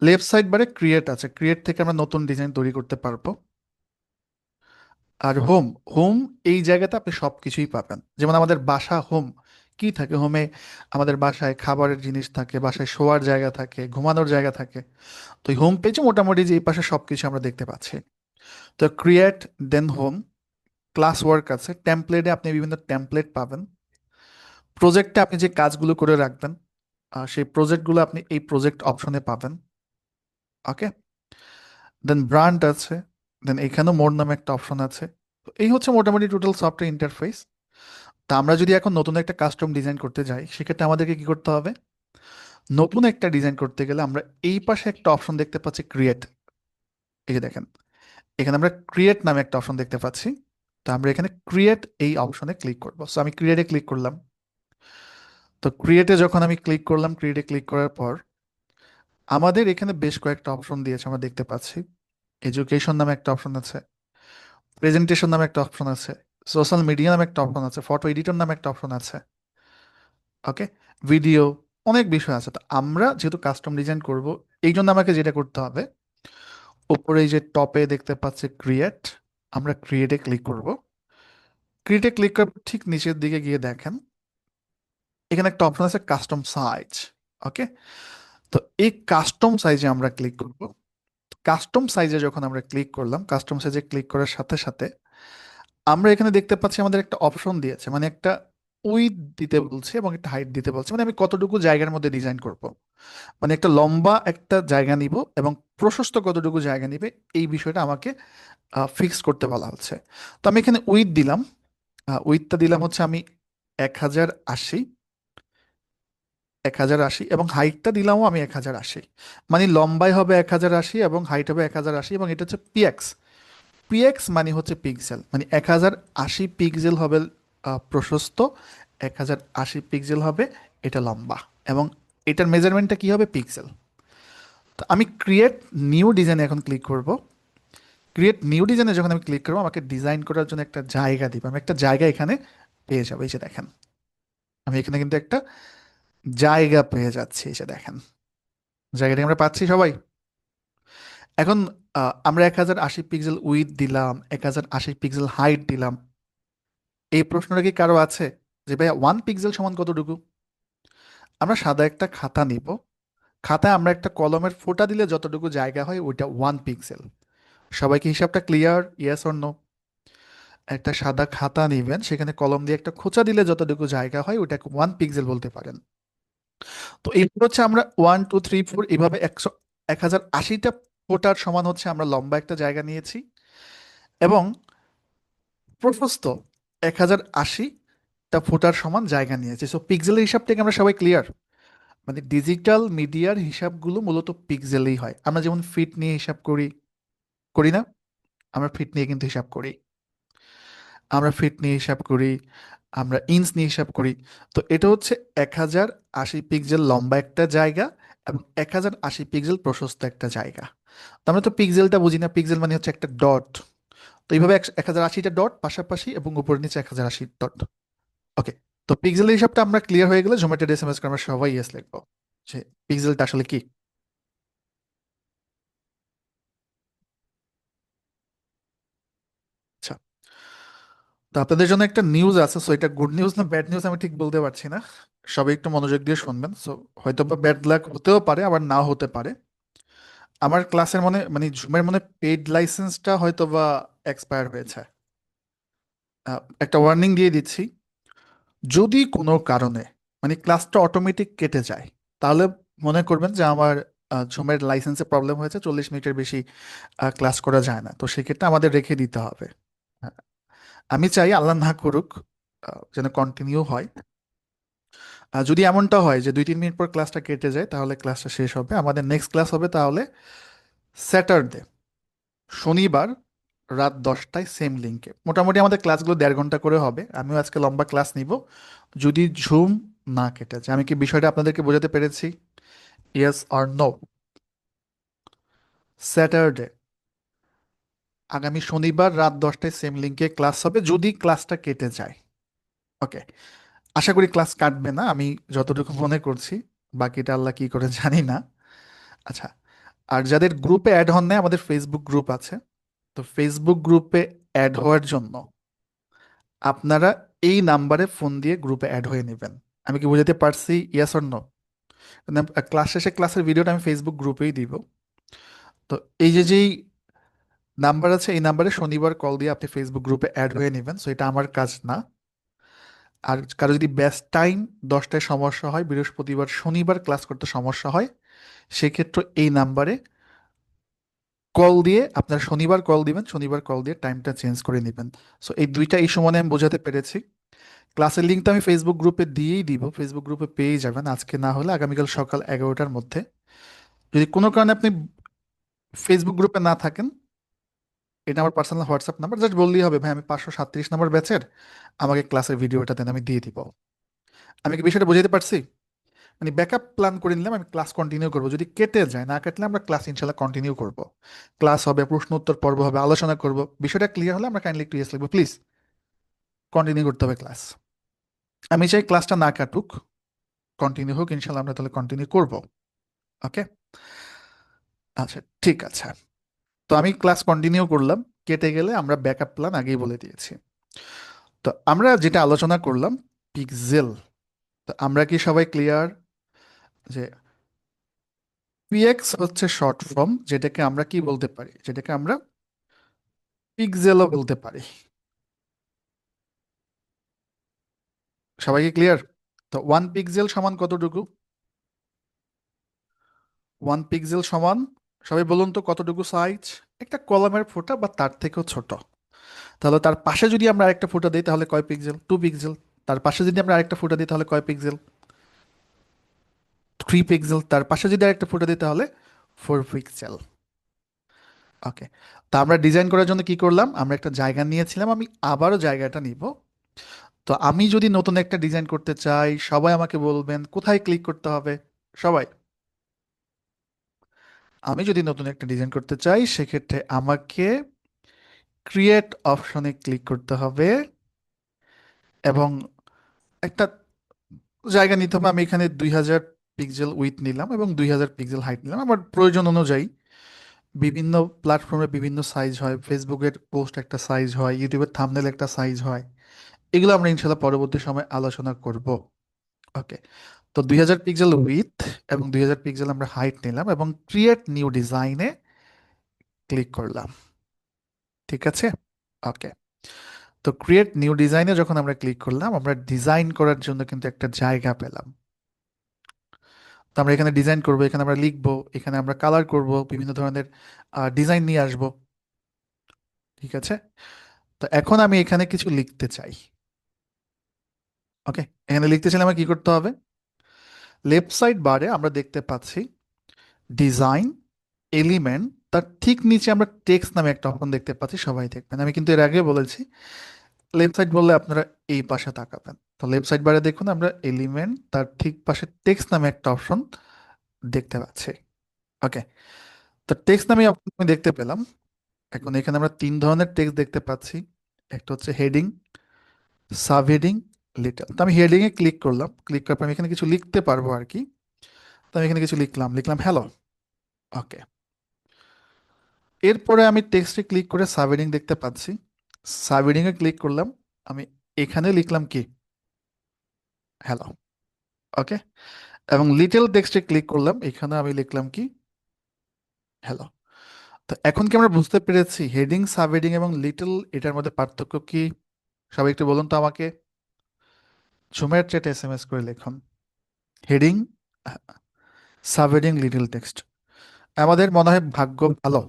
লেফট সাইড বারে ক্রিয়েট আছে, ক্রিয়েট থেকে আমরা নতুন ডিজাইন তৈরি করতে পারবো। আর হোম, হোম এই জায়গাতে আপনি সব কিছুই পাবেন, যেমন আমাদের বাসা হোম কি থাকে হোমে? আমাদের বাসায় খাবারের জিনিস থাকে, বাসায় শোয়ার জায়গা থাকে, ঘুমানোর জায়গা থাকে। তো এই হোম পেজে মোটামুটি যে এই পাশে সব কিছু আমরা দেখতে পাচ্ছি। তো ক্রিয়েট, দেন হোম, ক্লাস ওয়ার্ক আছে, টেমপ্লেটে আপনি বিভিন্ন টেমপ্লেট পাবেন। প্রজেক্টে আপনি যে কাজগুলো করে রাখবেন সেই প্রজেক্টগুলো আপনি এই প্রজেক্ট অপশনে পাবেন। ওকে, দেন ব্র্যান্ড আছে, দেন এখানেও মোর নামে একটা অপশন আছে। তো এই হচ্ছে মোটামুটি টোটাল সফটওয়্যার ইন্টারফেস। তা আমরা যদি এখন নতুন একটা কাস্টম ডিজাইন করতে যাই, সেক্ষেত্রে আমাদেরকে কি করতে হবে? নতুন একটা ডিজাইন করতে গেলে আমরা এই পাশে একটা অপশন দেখতে পাচ্ছি ক্রিয়েট, এই যে দেখেন, এখানে আমরা ক্রিয়েট নামে একটা অপশন দেখতে পাচ্ছি। তো আমরা এখানে ক্রিয়েট এই অপশনে ক্লিক করব। সো আমি ক্রিয়েটে ক্লিক করলাম। তো ক্রিয়েটে যখন আমি ক্লিক করলাম, ক্রিয়েটে ক্লিক করার পর আমাদের এখানে বেশ কয়েকটা অপশন দিয়েছে আমরা দেখতে পাচ্ছি। এডুকেশন নামে একটা অপশন আছে, প্রেজেন্টেশন নামে একটা অপশন আছে, সোশ্যাল মিডিয়া নামে একটা অপশন আছে, ফটো এডিটর নামে একটা অপশন আছে। ওকে, ভিডিও, অনেক বিষয় আছে। তো আমরা যেহেতু কাস্টম ডিজাইন করব, এই জন্য আমাকে যেটা করতে হবে, উপরে এই যে টপে দেখতে পাচ্ছি ক্রিয়েট, আমরা ক্রিয়েটে ক্লিক করব। ক্রিয়েটে ক্লিক করার ঠিক নিচের দিকে গিয়ে দেখেন এখানে একটা অপশন আছে কাস্টম সাইজ। ওকে, তো এই কাস্টম সাইজে আমরা ক্লিক করব। কাস্টম সাইজে যখন আমরা ক্লিক করলাম, কাস্টম সাইজে ক্লিক করার সাথে সাথে আমরা এখানে দেখতে পাচ্ছি আমাদের একটা অপশন দিয়েছে, মানে একটা উইথ দিতে বলছে এবং একটা হাইট দিতে বলছে, মানে আমি কতটুকু জায়গার মধ্যে ডিজাইন করব, মানে একটা লম্বা একটা জায়গা নিব এবং প্রশস্ত কতটুকু জায়গা নিবে, এই বিষয়টা আমাকে ফিক্স করতে বলা হচ্ছে। তো আমি এখানে উইথ দিলাম, উইথটা দিলাম হচ্ছে আমি 1080, 1080, এবং হাইটটা দিলামও আমি 1080। মানে লম্বাই হবে 1080 এবং হাইট হবে 1080, এবং এটা হচ্ছে পিএক্স। পিএক্স মানে হচ্ছে পিক্সেল, মানে 1080 পিক্সেল হবে প্রশস্ত, 1080 পিক্সেল হবে এটা লম্বা, এবং এটার মেজারমেন্টটা কি হবে, পিক্সেল। তো আমি ক্রিয়েট নিউ ডিজাইনে এখন ক্লিক করব। ক্রিয়েট নিউ ডিজাইনে যখন আমি ক্লিক করবো, আমাকে ডিজাইন করার জন্য একটা জায়গা দিব, আমি একটা জায়গা এখানে পেয়ে যাবো। এই যে দেখেন, আমি এখানে কিন্তু একটা জায়গা পেয়ে যাচ্ছি, এই যে দেখেন জায়গাটা আমরা পাচ্ছি সবাই। এখন আমরা 1080 পিক্সেল উইথ দিলাম, 1080 পিক্সেল হাইট দিলাম। এই প্রশ্নটা কি কারো আছে যে ভাইয়া 1 পিক্সেল সমান কতটুকু? আমরা সাদা একটা খাতা নিব, খাতায় আমরা একটা কলমের ফোঁটা দিলে যতটুকু জায়গা হয় ওইটা 1 পিক্সেল। সবাইকে হিসাবটা ক্লিয়ার, ইয়েস অর নো? একটা সাদা খাতা নিবেন, সেখানে কলম দিয়ে একটা খোঁচা দিলে যতটুকু জায়গা হয় ওইটাকে 1 পিক্সেল বলতে পারেন। তো এইগুলো হচ্ছে আমরা 1 2 3 4 এইভাবে 1080টা ফোঁটার সমান হচ্ছে আমরা লম্বা একটা জায়গা নিয়েছি, এবং প্রশস্ত 1080টা ফোঁটার সমান জায়গা নিয়েছি। সো পিক্সেলের হিসাব থেকে আমরা সবাই ক্লিয়ার। মানে ডিজিটাল মিডিয়ার হিসাবগুলো মূলত পিক্সেলেই হয়। আমরা যেমন ফিট নিয়ে হিসাব করি, করি না? আমরা ফিট নিয়ে কিন্তু হিসাব করি, আমরা ফিট নিয়ে হিসাব করি, আমরা ইঞ্চ নিয়ে হিসাব করি। তো এটা হচ্ছে 1080 পিক্সেল লম্বা একটা জায়গা এবং 1080 পিক্সেল প্রশস্ত একটা জায়গা। তো আমরা তো পিক্সেলটা বুঝি না, পিক্সেল মানে হচ্ছে একটা ডট। তো এইভাবে 1080টা ডট পাশাপাশি এবং উপর নিচে 1080 ডট। ওকে, তো পিক্সেলের হিসাবটা আমরা ক্লিয়ার হয়ে গেলে জোম্যাটোর এসএমএস করে আমরা সবাই ইয়েস লিখবো যে পিক্সেলটা আসলে কি। আচ্ছা, তো আপনাদের জন্য একটা নিউজ আছে, সো এটা গুড নিউজ না ব্যাড নিউজ আমি ঠিক বলতে পারছি না। সবাই একটু মনোযোগ দিয়ে শুনবেন। সো হয়তো বা ব্যাড লাক হতেও পারে, আবার নাও হতে পারে। আমার ক্লাসের মানে জুমের পেইড লাইসেন্সটা হয়তো বা এক্সপায়ার হয়েছে। একটা ওয়ার্নিং দিয়ে দিচ্ছি, যদি কোনো কারণে মানে ক্লাসটা অটোমেটিক কেটে যায়, তাহলে মনে করবেন যে আমার জুমের লাইসেন্সে প্রবলেম হয়েছে, 40 মিনিটের বেশি ক্লাস করা যায় না, তো সেক্ষেত্রে আমাদের রেখে দিতে হবে। হ্যাঁ, আমি চাই আল্লাহ না করুক যেন কন্টিনিউ হয়। যদি এমনটা হয় যে 2 3 মিনিট পর ক্লাসটা কেটে যায়, তাহলে ক্লাসটা শেষ হবে। আমাদের নেক্সট ক্লাস হবে তাহলে স্যাটারডে, শনিবার রাত 10টায় সেম লিঙ্কে। মোটামুটি আমাদের ক্লাসগুলো 1.5 ঘন্টা করে হবে। আমিও আজকে লম্বা ক্লাস নিব, যদি ঝুম না কেটে যায়। আমি কি বিষয়টা আপনাদেরকে বোঝাতে পেরেছি? Yes or no? স্যাটারডে, আগামী শনিবার রাত 10টায় সেম লিঙ্কে ক্লাস হবে, যদি ক্লাসটা কেটে যায়। ওকে, আশা করি ক্লাস কাটবে না, আমি যতটুকু মনে করছি। বাকিটা আল্লাহ কি করে জানি না। আচ্ছা, আর যাদের গ্রুপে অ্যাড হন নাই, আমাদের ফেসবুক গ্রুপ আছে। তো ফেসবুক গ্রুপে অ্যাড হওয়ার জন্য আপনারা এই নাম্বারে ফোন দিয়ে গ্রুপে অ্যাড হয়ে নেবেন। আমি কি বোঝাতে পারছি, ইয়েস অর নো? ক্লাস শেষে ক্লাসের ভিডিওটা আমি ফেসবুক গ্রুপেই দিব। তো এই যে যেই নাম্বার আছে, এই নাম্বারে শনিবার কল দিয়ে আপনি ফেসবুক গ্রুপে অ্যাড হয়ে নেবেন। সো এটা আমার কাজ না। আর কারো যদি বেস্ট টাইম 10টায় সমস্যা হয়, বৃহস্পতিবার শনিবার ক্লাস করতে সমস্যা হয়, সেক্ষেত্রে এই নাম্বারে কল দিয়ে আপনার শনিবার কল দিবেন, শনিবার কল দিয়ে টাইমটা চেঞ্জ করে নেবেন। সো এই দুইটা ইস্যু মানে আমি বোঝাতে পেরেছি। ক্লাসের লিঙ্ক তো আমি ফেসবুক গ্রুপে দিয়েই দিব, ফেসবুক গ্রুপে পেয়ে যাবেন আজকে না হলে আগামীকাল সকাল 11টার মধ্যে। যদি কোনো কারণে আপনি ফেসবুক গ্রুপে না থাকেন, এটা আমার পার্সোনাল হোয়াটসঅ্যাপ নাম্বার, জাস্ট বললেই হবে ভাই আমি 537 নম্বর ব্যাচের, আমাকে ক্লাসের ভিডিওটা দেন, আমি দিয়ে দিব। আমি কি বিষয়টা বুঝাতে পারছি? মানে ব্যাকআপ প্ল্যান করে নিলাম, আমি ক্লাস কন্টিনিউ করবো। যদি কেটে যায়, না কাটলে আমরা ক্লাস ইনশাল্লাহ কন্টিনিউ করব। ক্লাস হবে, প্রশ্ন উত্তর পর্ব হবে, আলোচনা করব। বিষয়টা ক্লিয়ার হলে আমরা কাইন্ডলি একটু ইয়েস লিখবো প্লিজ। কন্টিনিউ করতে হবে ক্লাস। আমি চাই ক্লাসটা না কাটুক, কন্টিনিউ হোক, ইনশাল্লাহ আমরা তাহলে কন্টিনিউ করব। ওকে, আচ্ছা ঠিক আছে। তো আমি ক্লাস কন্টিনিউ করলাম, কেটে গেলে আমরা ব্যাকআপ প্ল্যান আগেই বলে দিয়েছি। তো আমরা যেটা আলোচনা করলাম, পিক্সেল। তো আমরা কি সবাই ক্লিয়ার যে পিএক্স হচ্ছে শর্ট ফর্ম, যেটাকে আমরা কি বলতে পারি, যেটাকে আমরা পিক্সেলও বলতে পারি। সবাইকে ক্লিয়ার? তো 1 পিক্সেল সমান কতটুকু? 1 পিক্সেল সমান, সবাই বলুন তো কতটুকু সাইজ? একটা কলমের ফোঁটা বা তার থেকেও ছোট। তাহলে তার পাশে যদি আমরা আরেকটা ফোঁটা দিই তাহলে কয় পিক্সেল? 2 পিক্সেল। তার পাশে যদি আমরা আরেকটা ফোঁটা দিই তাহলে কয় পিক্সেল? 3 পিক্সেল। তার পাশে যদি আরেকটা ফোঁটা দিই তাহলে 4 পিক্সেল। ওকে। তা আমরা ডিজাইন করার জন্য কি করলাম, আমরা একটা জায়গা নিয়েছিলাম, আমি আবারও জায়গাটা নিব। তো আমি যদি নতুন একটা ডিজাইন করতে চাই, সবাই আমাকে বলবেন কোথায় ক্লিক করতে হবে। সবাই, আমি যদি নতুন একটা ডিজাইন করতে চাই সেক্ষেত্রে আমাকে ক্রিয়েট অপশনে ক্লিক করতে হবে এবং একটা জায়গা নিতে হবে। আমি এখানে 2000 পিক্সেল উইথ নিলাম এবং 2000 পিক্সেল হাইট নিলাম আমার প্রয়োজন অনুযায়ী। বিভিন্ন প্ল্যাটফর্মে বিভিন্ন সাইজ হয়, ফেসবুকের পোস্ট একটা সাইজ হয়, ইউটিউবের থাম্বনেল একটা সাইজ হয়। এগুলো আমরা ইনশাল্লাহ পরবর্তী সময় আলোচনা করব। ওকে। তো 2000 পিক্সেল উইথ এবং 2000 পিক্সেল আমরা হাইট নিলাম এবং ক্রিয়েট নিউ ডিজাইনে ক্লিক করলাম। ঠিক আছে। ওকে। তো ক্রিয়েট নিউ ডিজাইনে যখন আমরা ক্লিক করলাম, আমরা ডিজাইন করার জন্য কিন্তু একটা জায়গা পেলাম। তো আমরা এখানে ডিজাইন করব, এখানে আমরা লিখবো, এখানে আমরা কালার করব, বিভিন্ন ধরনের ডিজাইন নিয়ে আসব। ঠিক আছে। তো এখন আমি এখানে কিছু লিখতে চাই। ওকে। এখানে লিখতে চাইলে আমার কি করতে হবে? লেফট সাইড বারে আমরা দেখতে পাচ্ছি ডিজাইন, এলিমেন্ট, তার ঠিক নিচে আমরা টেক্সট নামে একটা অপশন দেখতে পাচ্ছি, সবাই দেখবেন। আমি কিন্তু এর আগে বলেছি লেফট সাইড বললে আপনারা এই পাশে তাকাবেন। তো লেফট সাইড বারে দেখুন, আমরা এলিমেন্ট তার ঠিক পাশে টেক্সট নামে একটা অপশন দেখতে পাচ্ছি। ওকে। তো টেক্সট নামে অপশন আমি দেখতে পেলাম। এখন এখানে আমরা 3 ধরনের টেক্সট দেখতে পাচ্ছি। একটা হচ্ছে হেডিং, সাব হেডিং, লিটল। তো আমি হেডিং এ ক্লিক করলাম, ক্লিক করার পর আমি এখানে কিছু লিখতে পারবো আর কি। তো আমি এখানে কিছু লিখলাম, লিখলাম হ্যালো। ওকে। এরপরে আমি টেক্সটে ক্লিক করে সাব হেডিং দেখতে পাচ্ছি, সাব হেডিং এ ক্লিক করলাম, আমি এখানে লিখলাম কি? হ্যালো। ওকে। এবং লিটল টেক্সটে ক্লিক করলাম, এখানে আমি লিখলাম কি? হ্যালো। তো এখন কি আমরা বুঝতে পেরেছি হেডিং, সাব হেডিং এবং লিটল এটার মধ্যে পার্থক্য কি? সবাই একটু বলুন তো আমাকে। জুমের চ্যাটে এসএমএস করে লিখুন heading, sub heading, little text. আমাদের মনে হয় ভাগ্য ভালো,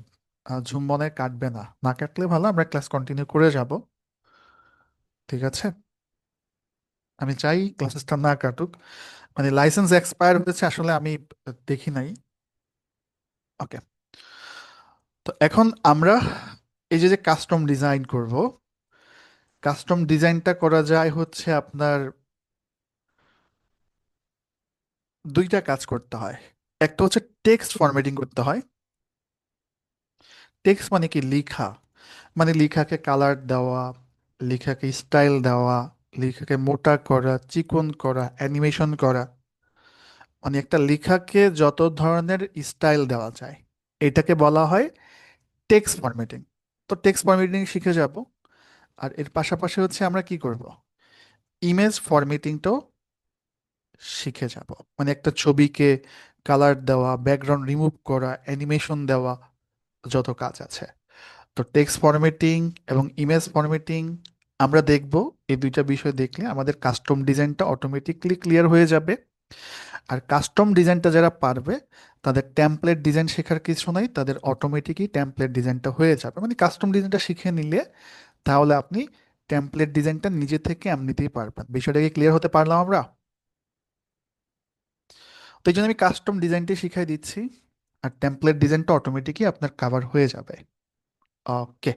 ঝুম মনে হয় কাটবে না, না কাটলে ভালো, আমরা ক্লাস কন্টিনিউ করে যাব। ঠিক আছে। আমি চাই ক্লাসেসটা না কাটুক, মানে লাইসেন্স এক্সপায়ার হয়েছে আসলে আমি দেখি নাই। ওকে। তো এখন আমরা এই যে যে কাস্টম ডিজাইন করব, কাস্টম ডিজাইনটা করা যায় হচ্ছে আপনার দুইটা কাজ করতে হয়। একটা হচ্ছে টেক্সট ফরম্যাটিং করতে হয়। টেক্সট মানে কি? লিখা। মানে লিখাকে কালার দেওয়া, লেখাকে স্টাইল দেওয়া, লেখাকে মোটা করা, চিকন করা, অ্যানিমেশন করা, মানে একটা লেখাকে যত ধরনের স্টাইল দেওয়া যায় এটাকে বলা হয় টেক্সট ফরম্যাটিং। তো টেক্সট ফরম্যাটিং শিখে যাব। আর এর পাশাপাশি হচ্ছে আমরা কি করব, ইমেজ ফরম্যাটিংটাও শিখে যাব। মানে একটা ছবিকে কালার দেওয়া, ব্যাকগ্রাউন্ড রিমুভ করা, অ্যানিমেশন দেওয়া, যত কাজ আছে। তো টেক্সট ফরম্যাটিং এবং ইমেজ ফরম্যাটিং আমরা দেখব। এই দুইটা বিষয় দেখলে আমাদের কাস্টম ডিজাইনটা অটোমেটিকলি ক্লিয়ার হয়ে যাবে। আর কাস্টম ডিজাইনটা যারা পারবে তাদের টেমপ্লেট ডিজাইন শেখার কিছু নাই, তাদের অটোমেটিকই টেমপ্লেট ডিজাইনটা হয়ে যাবে। মানে কাস্টম ডিজাইনটা শিখে নিলে তাহলে আপনি টেমপ্লেট ডিজাইনটা নিজে থেকে এমনিতেই পারবেন। বিষয়টাকে ক্লিয়ার হতে পারলাম আমরা? তো এই জন্য আমি কাস্টম ডিজাইনটাই শিখাই দিচ্ছি, আর টেমপ্লেট ডিজাইনটা অটোমেটিকই আপনার কাভার হয়ে যাবে। ওকে।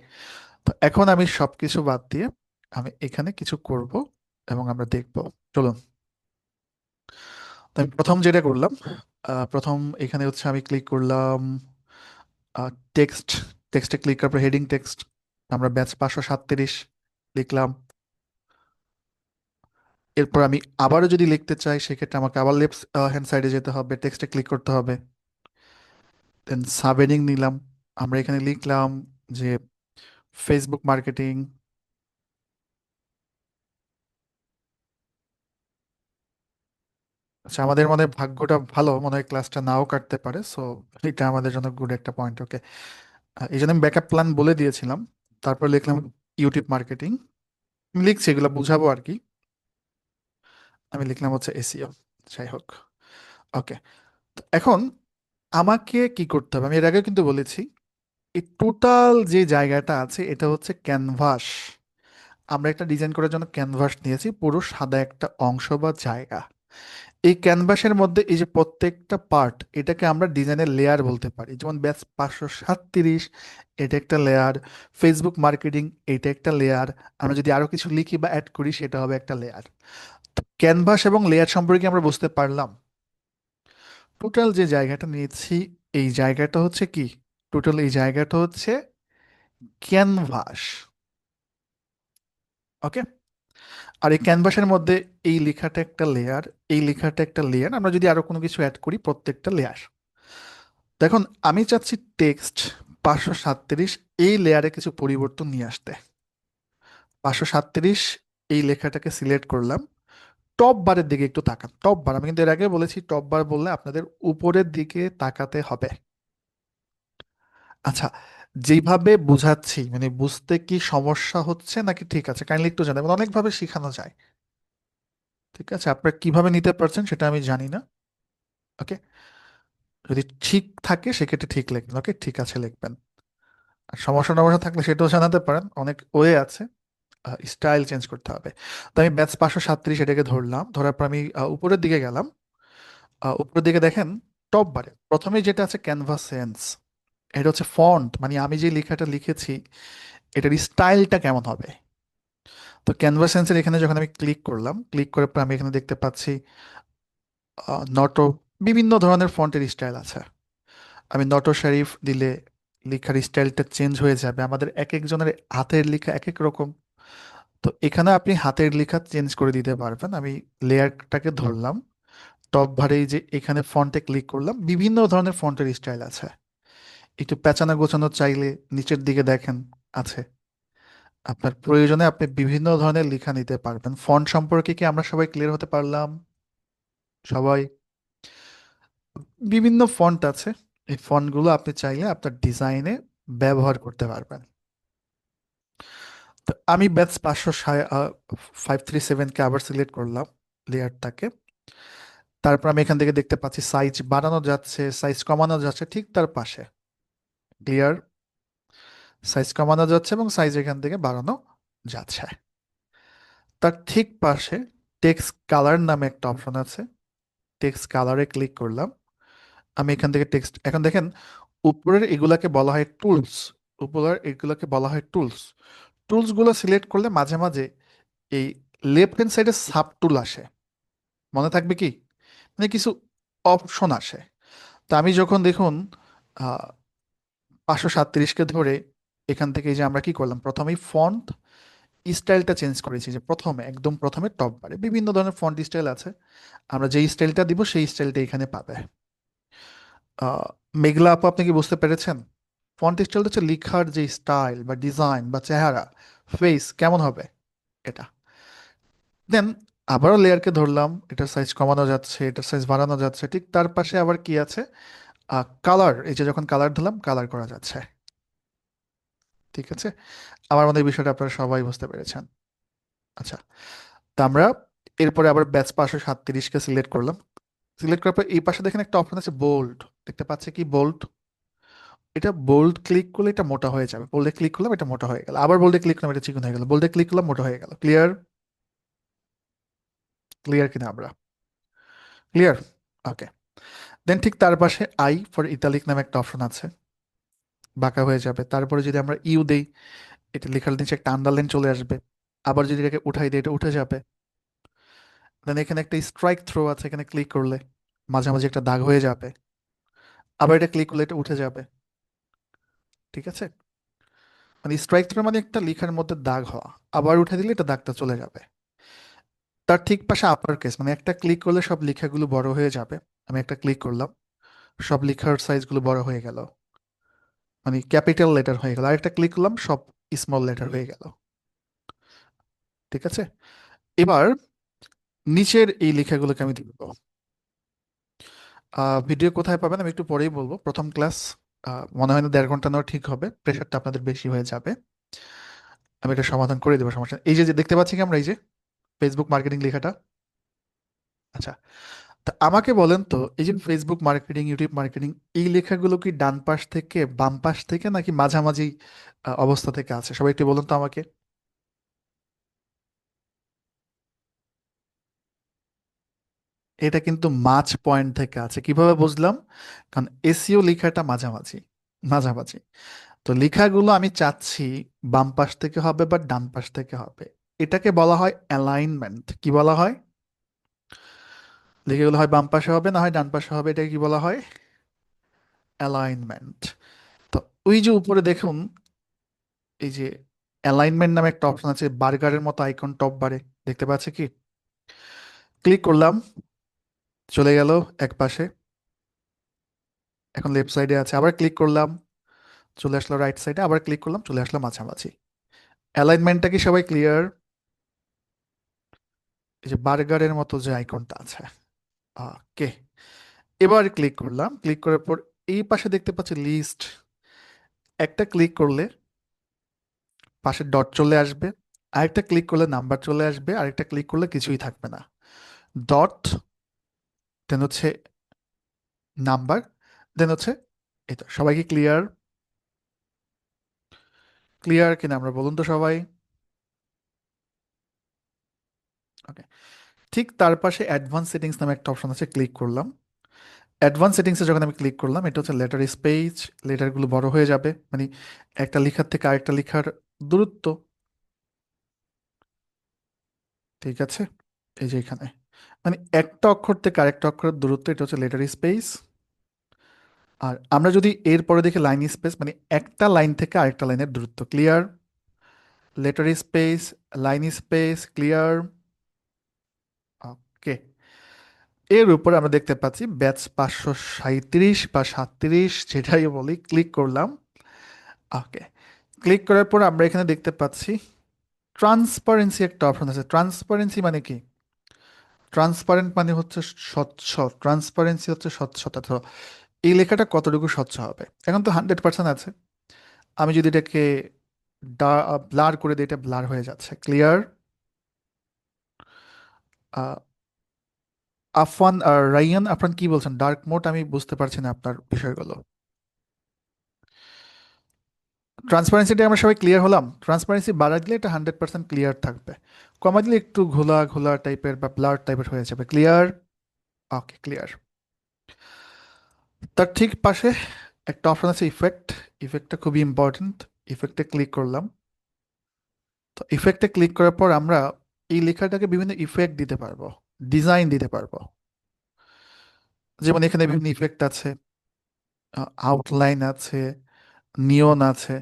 তো এখন আমি সবকিছু বাদ দিয়ে আমি এখানে কিছু করব এবং আমরা দেখব। চলুন। তো আমি প্রথম যেটা করলাম, প্রথম এখানে হচ্ছে আমি ক্লিক করলাম টেক্সট। টেক্সটে ক্লিক করার পর হেডিং টেক্সট, আমরা ব্যাচ 537 লিখলাম। এরপর আমি আবারও যদি লিখতে চাই সেক্ষেত্রে আমাকে আবার লেফট হ্যান্ড সাইডে যেতে হবে, টেক্সটে ক্লিক করতে হবে, দেন সাব হেডিং নিলাম। আমরা এখানে লিখলাম যে ফেসবুক মার্কেটিং। আচ্ছা, আমাদের মনে হয় ভাগ্যটা ভালো, মনে হয় ক্লাসটা নাও কাটতে পারে, সো এটা আমাদের জন্য গুড একটা পয়েন্ট। ওকে। এই জন্য আমি ব্যাকআপ প্ল্যান বলে দিয়েছিলাম। তারপর লিখলাম ইউটিউব মার্কেটিং। লিখছি, এগুলো বুঝাবো আর কি। আমি লিখলাম হচ্ছে এসিও, যাই হোক। ওকে, এখন আমাকে কি করতে হবে, আমি এর আগে কিন্তু বলেছি এই টোটাল যে জায়গাটা আছে এটা হচ্ছে ক্যানভাস। আমরা একটা ডিজাইন করার জন্য ক্যানভাস নিয়েছি, পুরো সাদা একটা অংশ বা জায়গা। এই ক্যানভাসের মধ্যে এই যে প্রত্যেকটা পার্ট, এটাকে আমরা ডিজাইনের লেয়ার বলতে পারি। যেমন ব্যাচ 537, এটা একটা লেয়ার। ফেসবুক মার্কেটিং, এটা একটা লেয়ার। আমরা যদি আরো কিছু লিখি বা অ্যাড করি সেটা হবে একটা লেয়ার। তো ক্যানভাস এবং লেয়ার সম্পর্কে আমরা বুঝতে পারলাম। টোটাল যে জায়গাটা নিয়েছি, এই জায়গাটা হচ্ছে কি, টোটাল এই জায়গাটা হচ্ছে ক্যানভাস। ওকে, আর এই ক্যানভাসের মধ্যে এই লেখাটা একটা লেয়ার, এই লেখাটা একটা লেয়ার। আমরা যদি আরো কোনো কিছু অ্যাড করি, প্রত্যেকটা লেয়ার। দেখুন, আমি চাচ্ছি টেক্সট 537 এই লেয়ারে কিছু পরিবর্তন নিয়ে আসতে। 537 এই লেখাটাকে সিলেক্ট করলাম। টপ বারের দিকে একটু তাকান, টপ বার, আমি কিন্তু এর আগে বলেছি টপ বার বললে আপনাদের উপরের দিকে তাকাতে হবে। আচ্ছা, যেভাবে বুঝাচ্ছি মানে বুঝতে কি সমস্যা হচ্ছে নাকি ঠিক আছে, কাইন্ডলি একটু জানাবেন। অনেকভাবে শেখানো যায়, ঠিক আছে? আপনারা কিভাবে নিতে পারছেন সেটা আমি জানি না। ওকে, যদি ঠিক থাকে সেক্ষেত্রে ঠিক লিখবেন, ওকে, ঠিক আছে লিখবেন। আর সমস্যা টমস্যা থাকলে সেটাও জানাতে পারেন, অনেক ওয়ে আছে। স্টাইল চেঞ্জ করতে হবে। তো আমি ব্যাচ 537 এটাকে ধরলাম, ধরার পর আমি উপরের দিকে গেলাম। উপরের দিকে দেখেন, টপ বারে প্রথমে যেটা আছে ক্যানভাস সেন্স, এটা হচ্ছে ফন্ট, মানে আমি যে লেখাটা লিখেছি এটার স্টাইলটা কেমন হবে। তো ক্যানভাস সেন্সের এখানে যখন আমি ক্লিক করলাম, ক্লিক করার পর আমি এখানে দেখতে পাচ্ছি নটো, বিভিন্ন ধরনের ফন্টের স্টাইল আছে। আমি নটো শরীফ দিলে লেখার স্টাইলটা চেঞ্জ হয়ে যাবে। আমাদের এক একজনের হাতের লেখা এক এক রকম। তো এখানে আপনি হাতের লেখা চেঞ্জ করে দিতে পারবেন। আমি লেয়ারটাকে ধরলাম, টপ ভারে যে এখানে ফন্টে ক্লিক করলাম, বিভিন্ন ধরনের ফন্টের স্টাইল আছে। একটু পেঁচানো গোছানো চাইলে নিচের দিকে দেখেন আছে। আপনার প্রয়োজনে আপনি বিভিন্ন ধরনের লেখা নিতে পারবেন। ফন্ট সম্পর্কে কি আমরা সবাই ক্লিয়ার হতে পারলাম? সবাই? বিভিন্ন ফন্ট আছে, এই ফন্টগুলো আপনি চাইলে আপনার ডিজাইনে ব্যবহার করতে পারবেন। তো আমি ব্যাচ 537কে আবার সিলেক্ট করলাম, লেয়ারটাকে। তারপর আমি এখান থেকে দেখতে পাচ্ছি সাইজ বাড়ানো যাচ্ছে, সাইজ কমানো যাচ্ছে, ঠিক তার পাশে ক্লিয়ার, সাইজ কমানো যাচ্ছে এবং সাইজ এখান থেকে বাড়ানো যাচ্ছে। তার ঠিক পাশে টেক্সট কালার নামে একটা অপশন আছে, টেক্সট কালারে ক্লিক করলাম। আমি এখান থেকে টেক্সট, এখন দেখেন উপরের এগুলাকে বলা হয় টুলস, উপরের এগুলাকে বলা হয় টুলস। টুলস গুলো সিলেক্ট করলে মাঝে মাঝে এই লেফট হ্যান্ড সাইডে সাব টুল আসে, মনে থাকবে কি, মানে কিছু অপশন আসে। তা আমি যখন দেখুন 537কে ধরে এখান থেকে এই যে আমরা কি করলাম, প্রথমেই ফন্ট স্টাইলটা চেঞ্জ করেছি, যে প্রথমে একদম প্রথমে টপ বারে বিভিন্ন ধরনের ফন্ট স্টাইল আছে। আমরা যেই স্টাইলটা দিব সেই স্টাইলটা এখানে পাবে। আহ, মেঘলা আপু, আপনি কি বুঝতে পেরেছেন? ফন্ট স্টাইলটা হচ্ছে লেখার যে স্টাইল বা ডিজাইন বা চেহারা, ফেস কেমন হবে এটা। দেন আবারও লেয়ারকে ধরলাম, এটার সাইজ কমানো যাচ্ছে, এটার সাইজ বাড়ানো যাচ্ছে, ঠিক তার পাশে আবার কি আছে, কালার, এই যে যখন কালার দিলাম কালার করা যাচ্ছে। ঠিক আছে, আমার মনে হয় এই বিষয়টা আপনারা সবাই বুঝতে পেরেছেন। আচ্ছা, তা আমরা এরপরে আবার ব্যাচ 537কে সিলেক্ট করলাম। সিলেক্ট করার পর এই পাশে দেখেন একটা অপশন আছে বোল্ড, দেখতে পাচ্ছে কি বোল্ড, এটা বোল্ড ক্লিক করলে এটা মোটা হয়ে যাবে। বোল্ডে ক্লিক করলাম এটা মোটা হয়ে গেল, আবার বোল্ডে ক্লিক করলাম এটা চিকন হয়ে গেল, বোল্ডে ক্লিক করলাম মোটা হয়ে গেল। ক্লিয়ার? ক্লিয়ার কিনা আমরা? ক্লিয়ার? ওকে। দেন ঠিক তার পাশে আই ফর ইতালিক নামে একটা অপশন আছে, বাঁকা হয়ে যাবে। তারপরে যদি আমরা ইউ দেই, এটা লেখার নিচে একটা আন্ডারলাইন চলে আসবে। আবার যদি এটাকে উঠাই দিই এটা উঠে যাবে। দেন এখানে একটা স্ট্রাইক থ্রো আছে, এখানে ক্লিক করলে মাঝামাঝি একটা দাগ হয়ে যাবে। আবার এটা ক্লিক করলে এটা উঠে যাবে। ঠিক আছে, মানে স্ট্রাইক থ্রো মানে একটা লেখার মধ্যে দাগ হওয়া, আবার উঠে দিলে এটা দাগটা চলে যাবে। তার ঠিক পাশে আপার কেস, মানে একটা ক্লিক করলে সব লেখাগুলো বড় হয়ে যাবে। আমি একটা ক্লিক করলাম, সব লেখার সাইজগুলো বড় হয়ে গেল, মানে ক্যাপিটাল লেটার হয়ে গেল। আরেকটা ক্লিক করলাম, সব স্মল লেটার হয়ে গেল। ঠিক আছে, এবার নিচের এই লেখাগুলোকে আমি দিব। ভিডিও কোথায় পাবেন আমি একটু পরেই বলবো, প্রথম ক্লাস মনে হয় না 1.5 ঘন্টা নেওয়া ঠিক হবে, প্রেশারটা আপনাদের বেশি হয়ে যাবে। আমি এটা সমাধান করে দেবো, সমস্যা নেই। এই যে যে দেখতে পাচ্ছি কি আমরা, এই যে ফেসবুক মার্কেটিং লেখাটা, আচ্ছা, তা আমাকে বলেন তো, এই যে ফেসবুক মার্কেটিং, ইউটিউব মার্কেটিং, এই লেখাগুলো কি ডান পাশ থেকে বাম পাশ থেকে নাকি মাঝামাঝি অবস্থা থেকে আছে? সবাই একটু বলুন তো আমাকে। এটা কিন্তু মাঝ পয়েন্ট থেকে আছে। কিভাবে বুঝলাম? কারণ এসইও লেখাটা মাঝামাঝি, মাঝামাঝি। তো লেখাগুলো আমি চাচ্ছি বাম পাশ থেকে হবে বা ডান পাশ থেকে হবে। এটাকে বলা হয় অ্যালাইনমেন্ট। কি বলা হয়? লেখাগুলো হয় বাম পাশে হবে না হয় ডান পাশে হবে, এটাকে কি বলা হয়? অ্যালাইনমেন্ট। তো ওই যে উপরে দেখুন, এই যে অ্যালাইনমেন্ট নামে একটা অপশন আছে, বার্গারের মতো আইকন টপ বারে, দেখতে পাচ্ছে কি? ক্লিক করলাম, চলে গেল এক পাশে, এখন লেফট সাইডে আছে। আবার ক্লিক করলাম, চলে আসলো রাইট সাইডে। আবার ক্লিক করলাম, চলে আসলো মাঝামাঝি। অ্যালাইনমেন্টটা কি সবাই ক্লিয়ার? এই যে বার্গারের মতো যে আইকনটা আছে, ওকে। এবার ক্লিক করলাম, ক্লিক করার পর এই পাশে দেখতে পাচ্ছি লিস্ট। একটা ক্লিক করলে পাশে ডট চলে আসবে, আরেকটা ক্লিক করলে নাম্বার চলে আসবে, আরেকটা ক্লিক করলে কিছুই থাকবে না। ডট, দেন হচ্ছে নাম্বার, দেন হচ্ছে এটা। সবাই কি ক্লিয়ার? ক্লিয়ার কিনা আমরা বলুন তো সবাই। ওকে। ঠিক তার পাশে অ্যাডভান্স সেটিংস নামে একটা অপশন আছে, ক্লিক করলাম। অ্যাডভান্স সেটিংসে যখন আমি ক্লিক করলাম, এটা হচ্ছে লেটার স্পেস। লেটারগুলো বড় হয়ে যাবে, মানে একটা লেখার থেকে আরেকটা লেখার দূরত্ব। ঠিক আছে, এই যে এখানে, মানে একটা অক্ষর থেকে আরেকটা অক্ষরের দূরত্ব, এটা হচ্ছে লেটার স্পেস। আর আমরা যদি এর পরে দেখি লাইন স্পেস, মানে একটা লাইন থেকে আরেকটা লাইনের দূরত্ব। Clear? Letter space, line space, clear? Okay. এর উপর আমরা দেখতে পাচ্ছি ব্যাচ 537 বা 37, যেটাই বলি। ক্লিক করলাম, ওকে। ক্লিক করার পর আমরা এখানে দেখতে পাচ্ছি ট্রান্সপারেন্সি একটা অপশন আছে। ট্রান্সপারেন্সি মানে কি? ট্রান্সপারেন্ট মানে হচ্ছে স্বচ্ছ, ট্রান্সপারেন্সি হচ্ছে স্বচ্ছতা। তো এই লেখাটা কতটুকু স্বচ্ছ হবে? এখন তো 100% আছে। আমি যদি এটাকে ব্লার করে দিই, এটা ব্লার হয়ে যাচ্ছে। ক্লিয়ার? আফওয়ান আর রাইয়ান, আপনার কি বলছেন? ডার্ক মোড, আমি বুঝতে পারছি না আপনার বিষয়গুলো। ট্রান্সপারেন্সিটা আমরা সবাই ক্লিয়ার হলাম? ট্রান্সপারেন্সি বাড়া দিলে এটা 100% ক্লিয়ার থাকবে, কমা দিলে একটু ঘোলা ঘোলা টাইপের বা ব্লার টাইপের হয়ে যাবে। ক্লিয়ার? ওকে, ক্লিয়ার। তার ঠিক পাশে একটা অপশন আছে ইফেক্ট। ইফেক্টটা খুবই ইম্পর্ট্যান্ট। ইফেক্টে ক্লিক করলাম। তো ইফেক্টে ক্লিক করার পর আমরা এই লেখাটাকে বিভিন্ন ইফেক্ট দিতে পারবো, ডিজাইন দিতে পারবো। যেমন এখানে বিভিন্ন ইফেক্ট আছে, আউটলাইন আছে, নিয়ন আছে।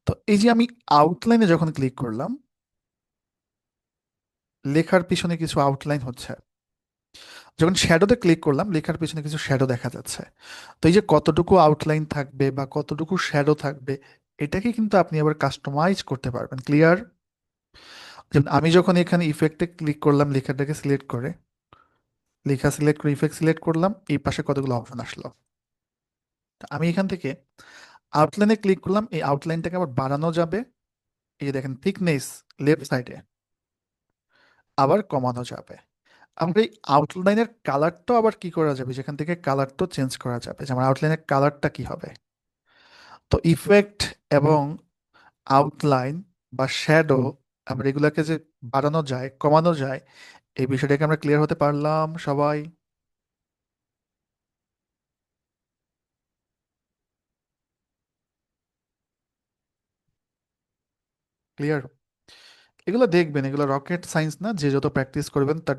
তো এই যে আমি আউটলাইনে যখন ক্লিক করলাম, লেখার পিছনে কিছু আউটলাইন হচ্ছে। যখন শ্যাডোতে ক্লিক করলাম, লেখার পিছনে কিছু শ্যাডো দেখা যাচ্ছে। তো এই যে কতটুকু আউটলাইন থাকবে বা কতটুকু শ্যাডো থাকবে, এটাকে কিন্তু আপনি আবার কাস্টমাইজ করতে পারবেন। ক্লিয়ার? যেমন আমি যখন এখানে ইফেক্টে ক্লিক করলাম, লেখাটাকে সিলেক্ট করে, লেখা সিলেক্ট করে ইফেক্ট সিলেক্ট করলাম, এই পাশে কতগুলো অপশন আসলো। তা আমি এখান থেকে আউটলাইনে ক্লিক করলাম, এই আউটলাইনটাকে আবার বাড়ানো যাবে। এই যে দেখেন থিকনেস লেফট সাইডে, আবার কমানো যাবে। আমরা এই আউটলাইনের কালারটাও আবার কি করা যাবে, যেখান থেকে কালারটাও চেঞ্জ করা যাবে, যেমন আউটলাইনের কালারটা কি হবে। তো ইফেক্ট এবং আউটলাইন বা শ্যাডো, আমরা এগুলাকে যে বাড়ানো যায় কমানো যায়, এই বিষয়টাকে আমরা ক্লিয়ার হতে পারলাম সবাই? ক্লিয়ার? এগুলো দেখবেন, এগুলো রকেট সায়েন্স না। যে যত প্র্যাকটিস করবেন তার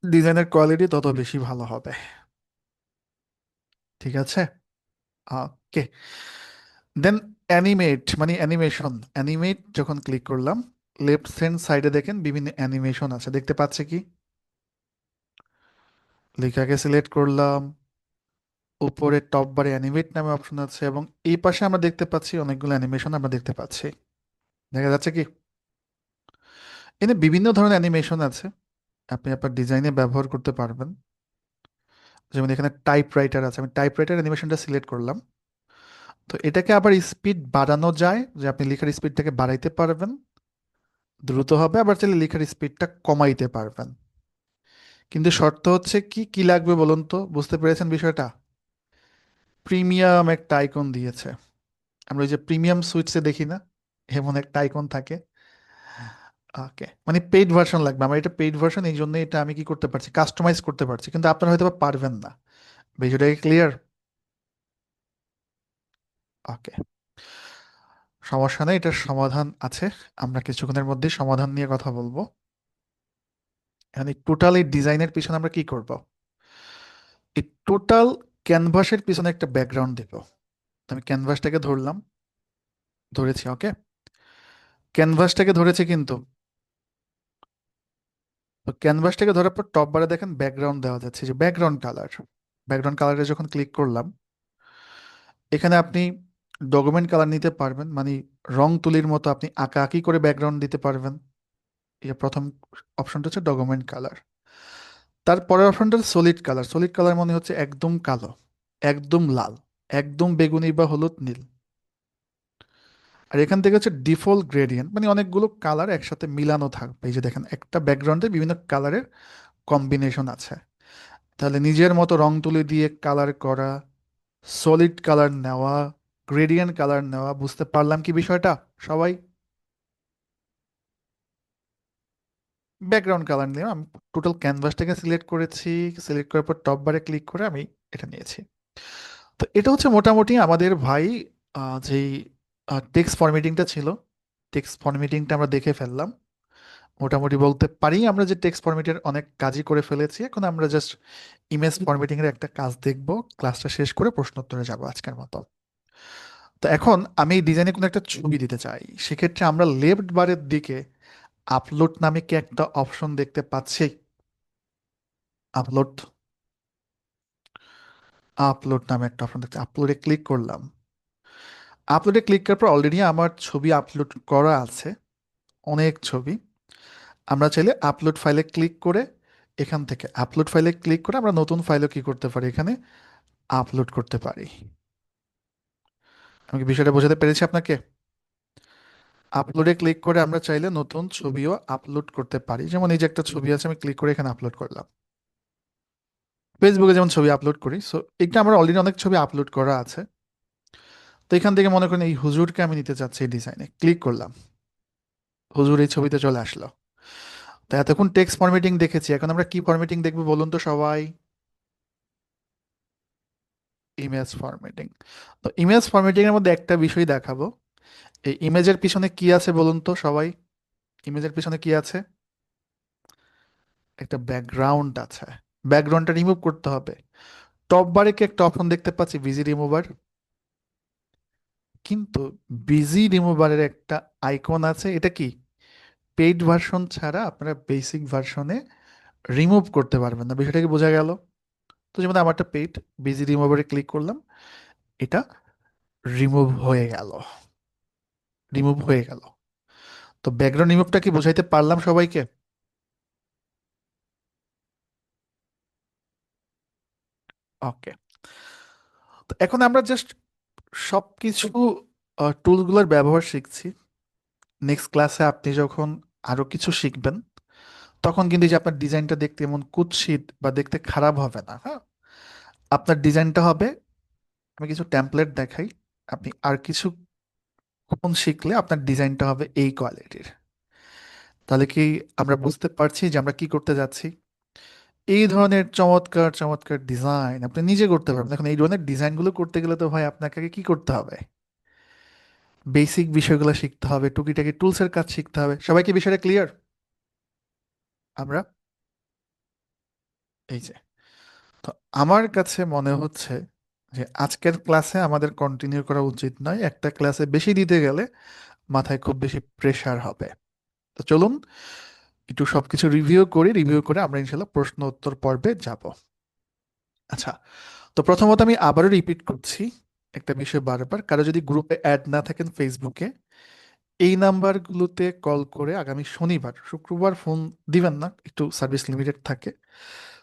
ডিজাইনের কোয়ালিটি তত বেশি ভালো হবে। ঠিক আছে, ওকে। দেন অ্যানিমেট মানে অ্যানিমেশন। অ্যানিমেট যখন ক্লিক করলাম, লেফট হ্যান্ড সাইডে দেখেন বিভিন্ন অ্যানিমেশন আছে, দেখতে পাচ্ছে কি? লেখাকে সিলেক্ট করলাম, উপরে টপ বারে অ্যানিমেট নামে অপশন আছে, এবং এই পাশে আমরা দেখতে পাচ্ছি অনেকগুলো অ্যানিমেশন আমরা দেখতে পাচ্ছি। দেখা যাচ্ছে কি? এখানে বিভিন্ন ধরনের অ্যানিমেশন আছে, আপনি আপনার ডিজাইনে ব্যবহার করতে পারবেন। যেমন এখানে টাইপ রাইটার আছে, আমি টাইপ রাইটার অ্যানিমেশনটা সিলেক্ট করলাম। তো এটাকে আবার স্পিড বাড়ানো যায়, যে আপনি লেখার স্পিডটাকে বাড়াইতে পারবেন, দ্রুত হবে। আবার চাইলে লেখার স্পিডটা কমাইতে পারবেন। কিন্তু শর্ত হচ্ছে কি কি লাগবে বলুন তো, বুঝতে পেরেছেন বিষয়টা? প্রিমিয়াম একটা আইকন দিয়েছে। আমরা ওই যে প্রিমিয়াম সুইটসে দেখি না, এমন একটা আইকন থাকে। ওকে, মানে পেইড ভার্সন লাগবে আমার, এটা পেইড ভার্সন, এই জন্য এটা আমি কি করতে পারছি, কাস্টমাইজ করতে পারছি, কিন্তু আপনারা হয়তো বা পারবেন না। বিষয়টা ক্লিয়ার? ওকে, সমস্যা নেই, এটার সমাধান আছে। আমরা কিছুক্ষণের মধ্যে সমাধান নিয়ে কথা বলবো। মানে টোটাল এই ডিজাইনের পিছনে আমরা কি করব, এই টোটাল ক্যানভাসের পিছনে একটা ব্যাকগ্রাউন্ড দেব। তো আমি ক্যানভাসটাকে ধরলাম, ধরেছি, ওকে, ক্যানভাসটাকে ধরেছি কিন্তু। তো ক্যানভাসটাকে ধরার পর টপ বারে দেখেন ব্যাকগ্রাউন্ড দেওয়া যাচ্ছে, যে ব্যাকগ্রাউন্ড কালার। ব্যাকগ্রাউন্ড কালারে যখন ক্লিক করলাম, এখানে আপনি ডকুমেন্ট কালার নিতে পারবেন, মানে রং তুলির মতো আপনি আঁকাআঁকি করে ব্যাকগ্রাউন্ড দিতে পারবেন। এই প্রথম অপশনটা হচ্ছে ডকুমেন্ট কালার। তারপরের অপশনটা সলিড কালার। সলিড কালার মানে হচ্ছে একদম কালো, একদম লাল, একদম বেগুনি বা হলুদ নীল। আর এখান থেকে হচ্ছে ডিফল্ট গ্রেডিয়েন্ট, মানে অনেকগুলো কালার একসাথে মিলানো থাকবে। এই যে দেখেন, একটা ব্যাকগ্রাউন্ডে বিভিন্ন কালারের কম্বিনেশন আছে। তাহলে নিজের মতো রং তুলি দিয়ে কালার করা, সলিড কালার নেওয়া, গ্রেডিয়েন্ট কালার নেওয়া, বুঝতে পারলাম কি বিষয়টা সবাই? ব্যাকগ্রাউন্ড কালার নিয়ে আমি টোটাল ক্যানভাসটাকে সিলেক্ট করেছি। সিলেক্ট করার পর টপ বারে ক্লিক করে আমি এটা নিয়েছি। তো এটা হচ্ছে মোটামুটি আমাদের ভাই যেই টেক্সট ফরম্যাটিংটা ছিল, টেক্সট ফরম্যাটিংটা আমরা দেখে ফেললাম। মোটামুটি বলতে পারি আমরা যে টেক্সট ফরম্যাটের অনেক কাজই করে ফেলেছি, এখন আমরা জাস্ট ইমেজ ফরম্যাটিং এর একটা কাজ দেখব। ক্লাসটা শেষ করে প্রশ্নোত্তরে যাব আজকের মতো। তো এখন আমি এই ডিজাইনে কোনো একটা ছবি দিতে চাই, সেক্ষেত্রে আমরা লেফট বারের দিকে আপলোড নামে কি একটা অপশন দেখতে পাচ্ছি? আপলোড, আপলোড নামে একটা অপশন দেখতে, আপলোডে ক্লিক করলাম। আপলোডে ক্লিক করার পর অলরেডি আমার ছবি আপলোড করা আছে, অনেক ছবি। আমরা চাইলে আপলোড ফাইলে ক্লিক করে, এখান থেকে আপলোড ফাইলে ক্লিক করে আমরা নতুন ফাইলও কি করতে পারি, এখানে আপলোড করতে পারি। আমি কি বিষয়টা বোঝাতে পেরেছি আপনাকে? আপলোডে ক্লিক করে আমরা চাইলে নতুন ছবিও আপলোড করতে পারি। যেমন এই যে একটা ছবি আছে, আমি ক্লিক করে এখানে আপলোড করলাম। ফেসবুকে যেমন ছবি আপলোড করি, সো এটা আমার অলরেডি অনেক ছবি আপলোড করা আছে। তো এখান থেকে মনে করেন এই হুজুরকে আমি নিতে চাচ্ছি এই ডিজাইনে, ক্লিক করলাম, হুজুর এই ছবিতে চলে আসলো। তো এতক্ষণ টেক্সট ফরম্যাটিং দেখেছি, এখন আমরা কি ফরম্যাটিং দেখবো বলুন তো সবাই? Image formatting. তো ইমেজ ফরম্যাটিং এর মধ্যে একটা বিষয় দেখাবো। এই ইমেজের পিছনে কি আছে বলুন তো সবাই? ইমেজের পিছনে কি আছে? একটা ব্যাকগ্রাউন্ড আছে। ব্যাকগ্রাউন্ডটা রিমুভ করতে হবে। টপ বারে কি একটা অপশন দেখতে পাচ্ছি, বিজি রিমুভার। কিন্তু বিজি রিমুভারের একটা আইকন আছে, এটা কি পেইড ভার্সন ছাড়া আপনারা বেসিক ভার্সনে রিমুভ করতে পারবেন না। বিষয়টা কি বোঝা গেল? তো যেমন আমারটা পেইড, বিজি রিমুভারে ক্লিক করলাম, এটা রিমুভ হয়ে গেল, রিমুভ হয়ে গেল। তো ব্যাকগ্রাউন্ড রিমুভটা কি বোঝাইতে পারলাম সবাইকে? ওকে, তো এখন আমরা জাস্ট সবকিছু টুলগুলোর ব্যবহার শিখছি। নেক্সট ক্লাসে আপনি যখন আরো কিছু শিখবেন, তখন কিন্তু এই যে আপনার ডিজাইনটা দেখতে এমন কুৎসিত বা দেখতে খারাপ হবে না, হ্যাঁ। আপনার ডিজাইনটা হবে, আমি কিছু টেমপ্লেট দেখাই, আপনি আর কিছুক্ষণ শিখলে আপনার ডিজাইনটা হবে এই কোয়ালিটির। তাহলে কি আমরা বুঝতে পারছি যে আমরা কি করতে যাচ্ছি? এই ধরনের চমৎকার চমৎকার ডিজাইন আপনি নিজে করতে পারবেন। এখন এই ধরনের ডিজাইনগুলো করতে গেলে তো ভাই আপনাকে আগে কি করতে হবে, বেসিক বিষয়গুলো শিখতে হবে, টুকিটাকি টুলসের কাজ শিখতে হবে। সবাইকে বিষয়টা ক্লিয়ার? আমরা এই যে, তো আমার কাছে মনে হচ্ছে যে আজকের ক্লাসে আমাদের কন্টিনিউ করা উচিত নয়, একটা ক্লাসে বেশি দিতে গেলে মাথায় খুব বেশি প্রেসার হবে। তো চলুন একটু সবকিছু রিভিউ করি, রিভিউ করে আমরা ইনশাল্লাহ প্রশ্ন উত্তর পর্বে যাব। আচ্ছা, তো প্রথমত আমি আবারও রিপিট করছি একটা বিষয় বারবার, কারো যদি গ্রুপে অ্যাড না থাকেন ফেসবুকে, এই নাম্বারগুলোতে কল করে আগামী শনিবার, শুক্রবার ফোন দিবেন না, একটু সার্ভিস লিমিটেড থাকে।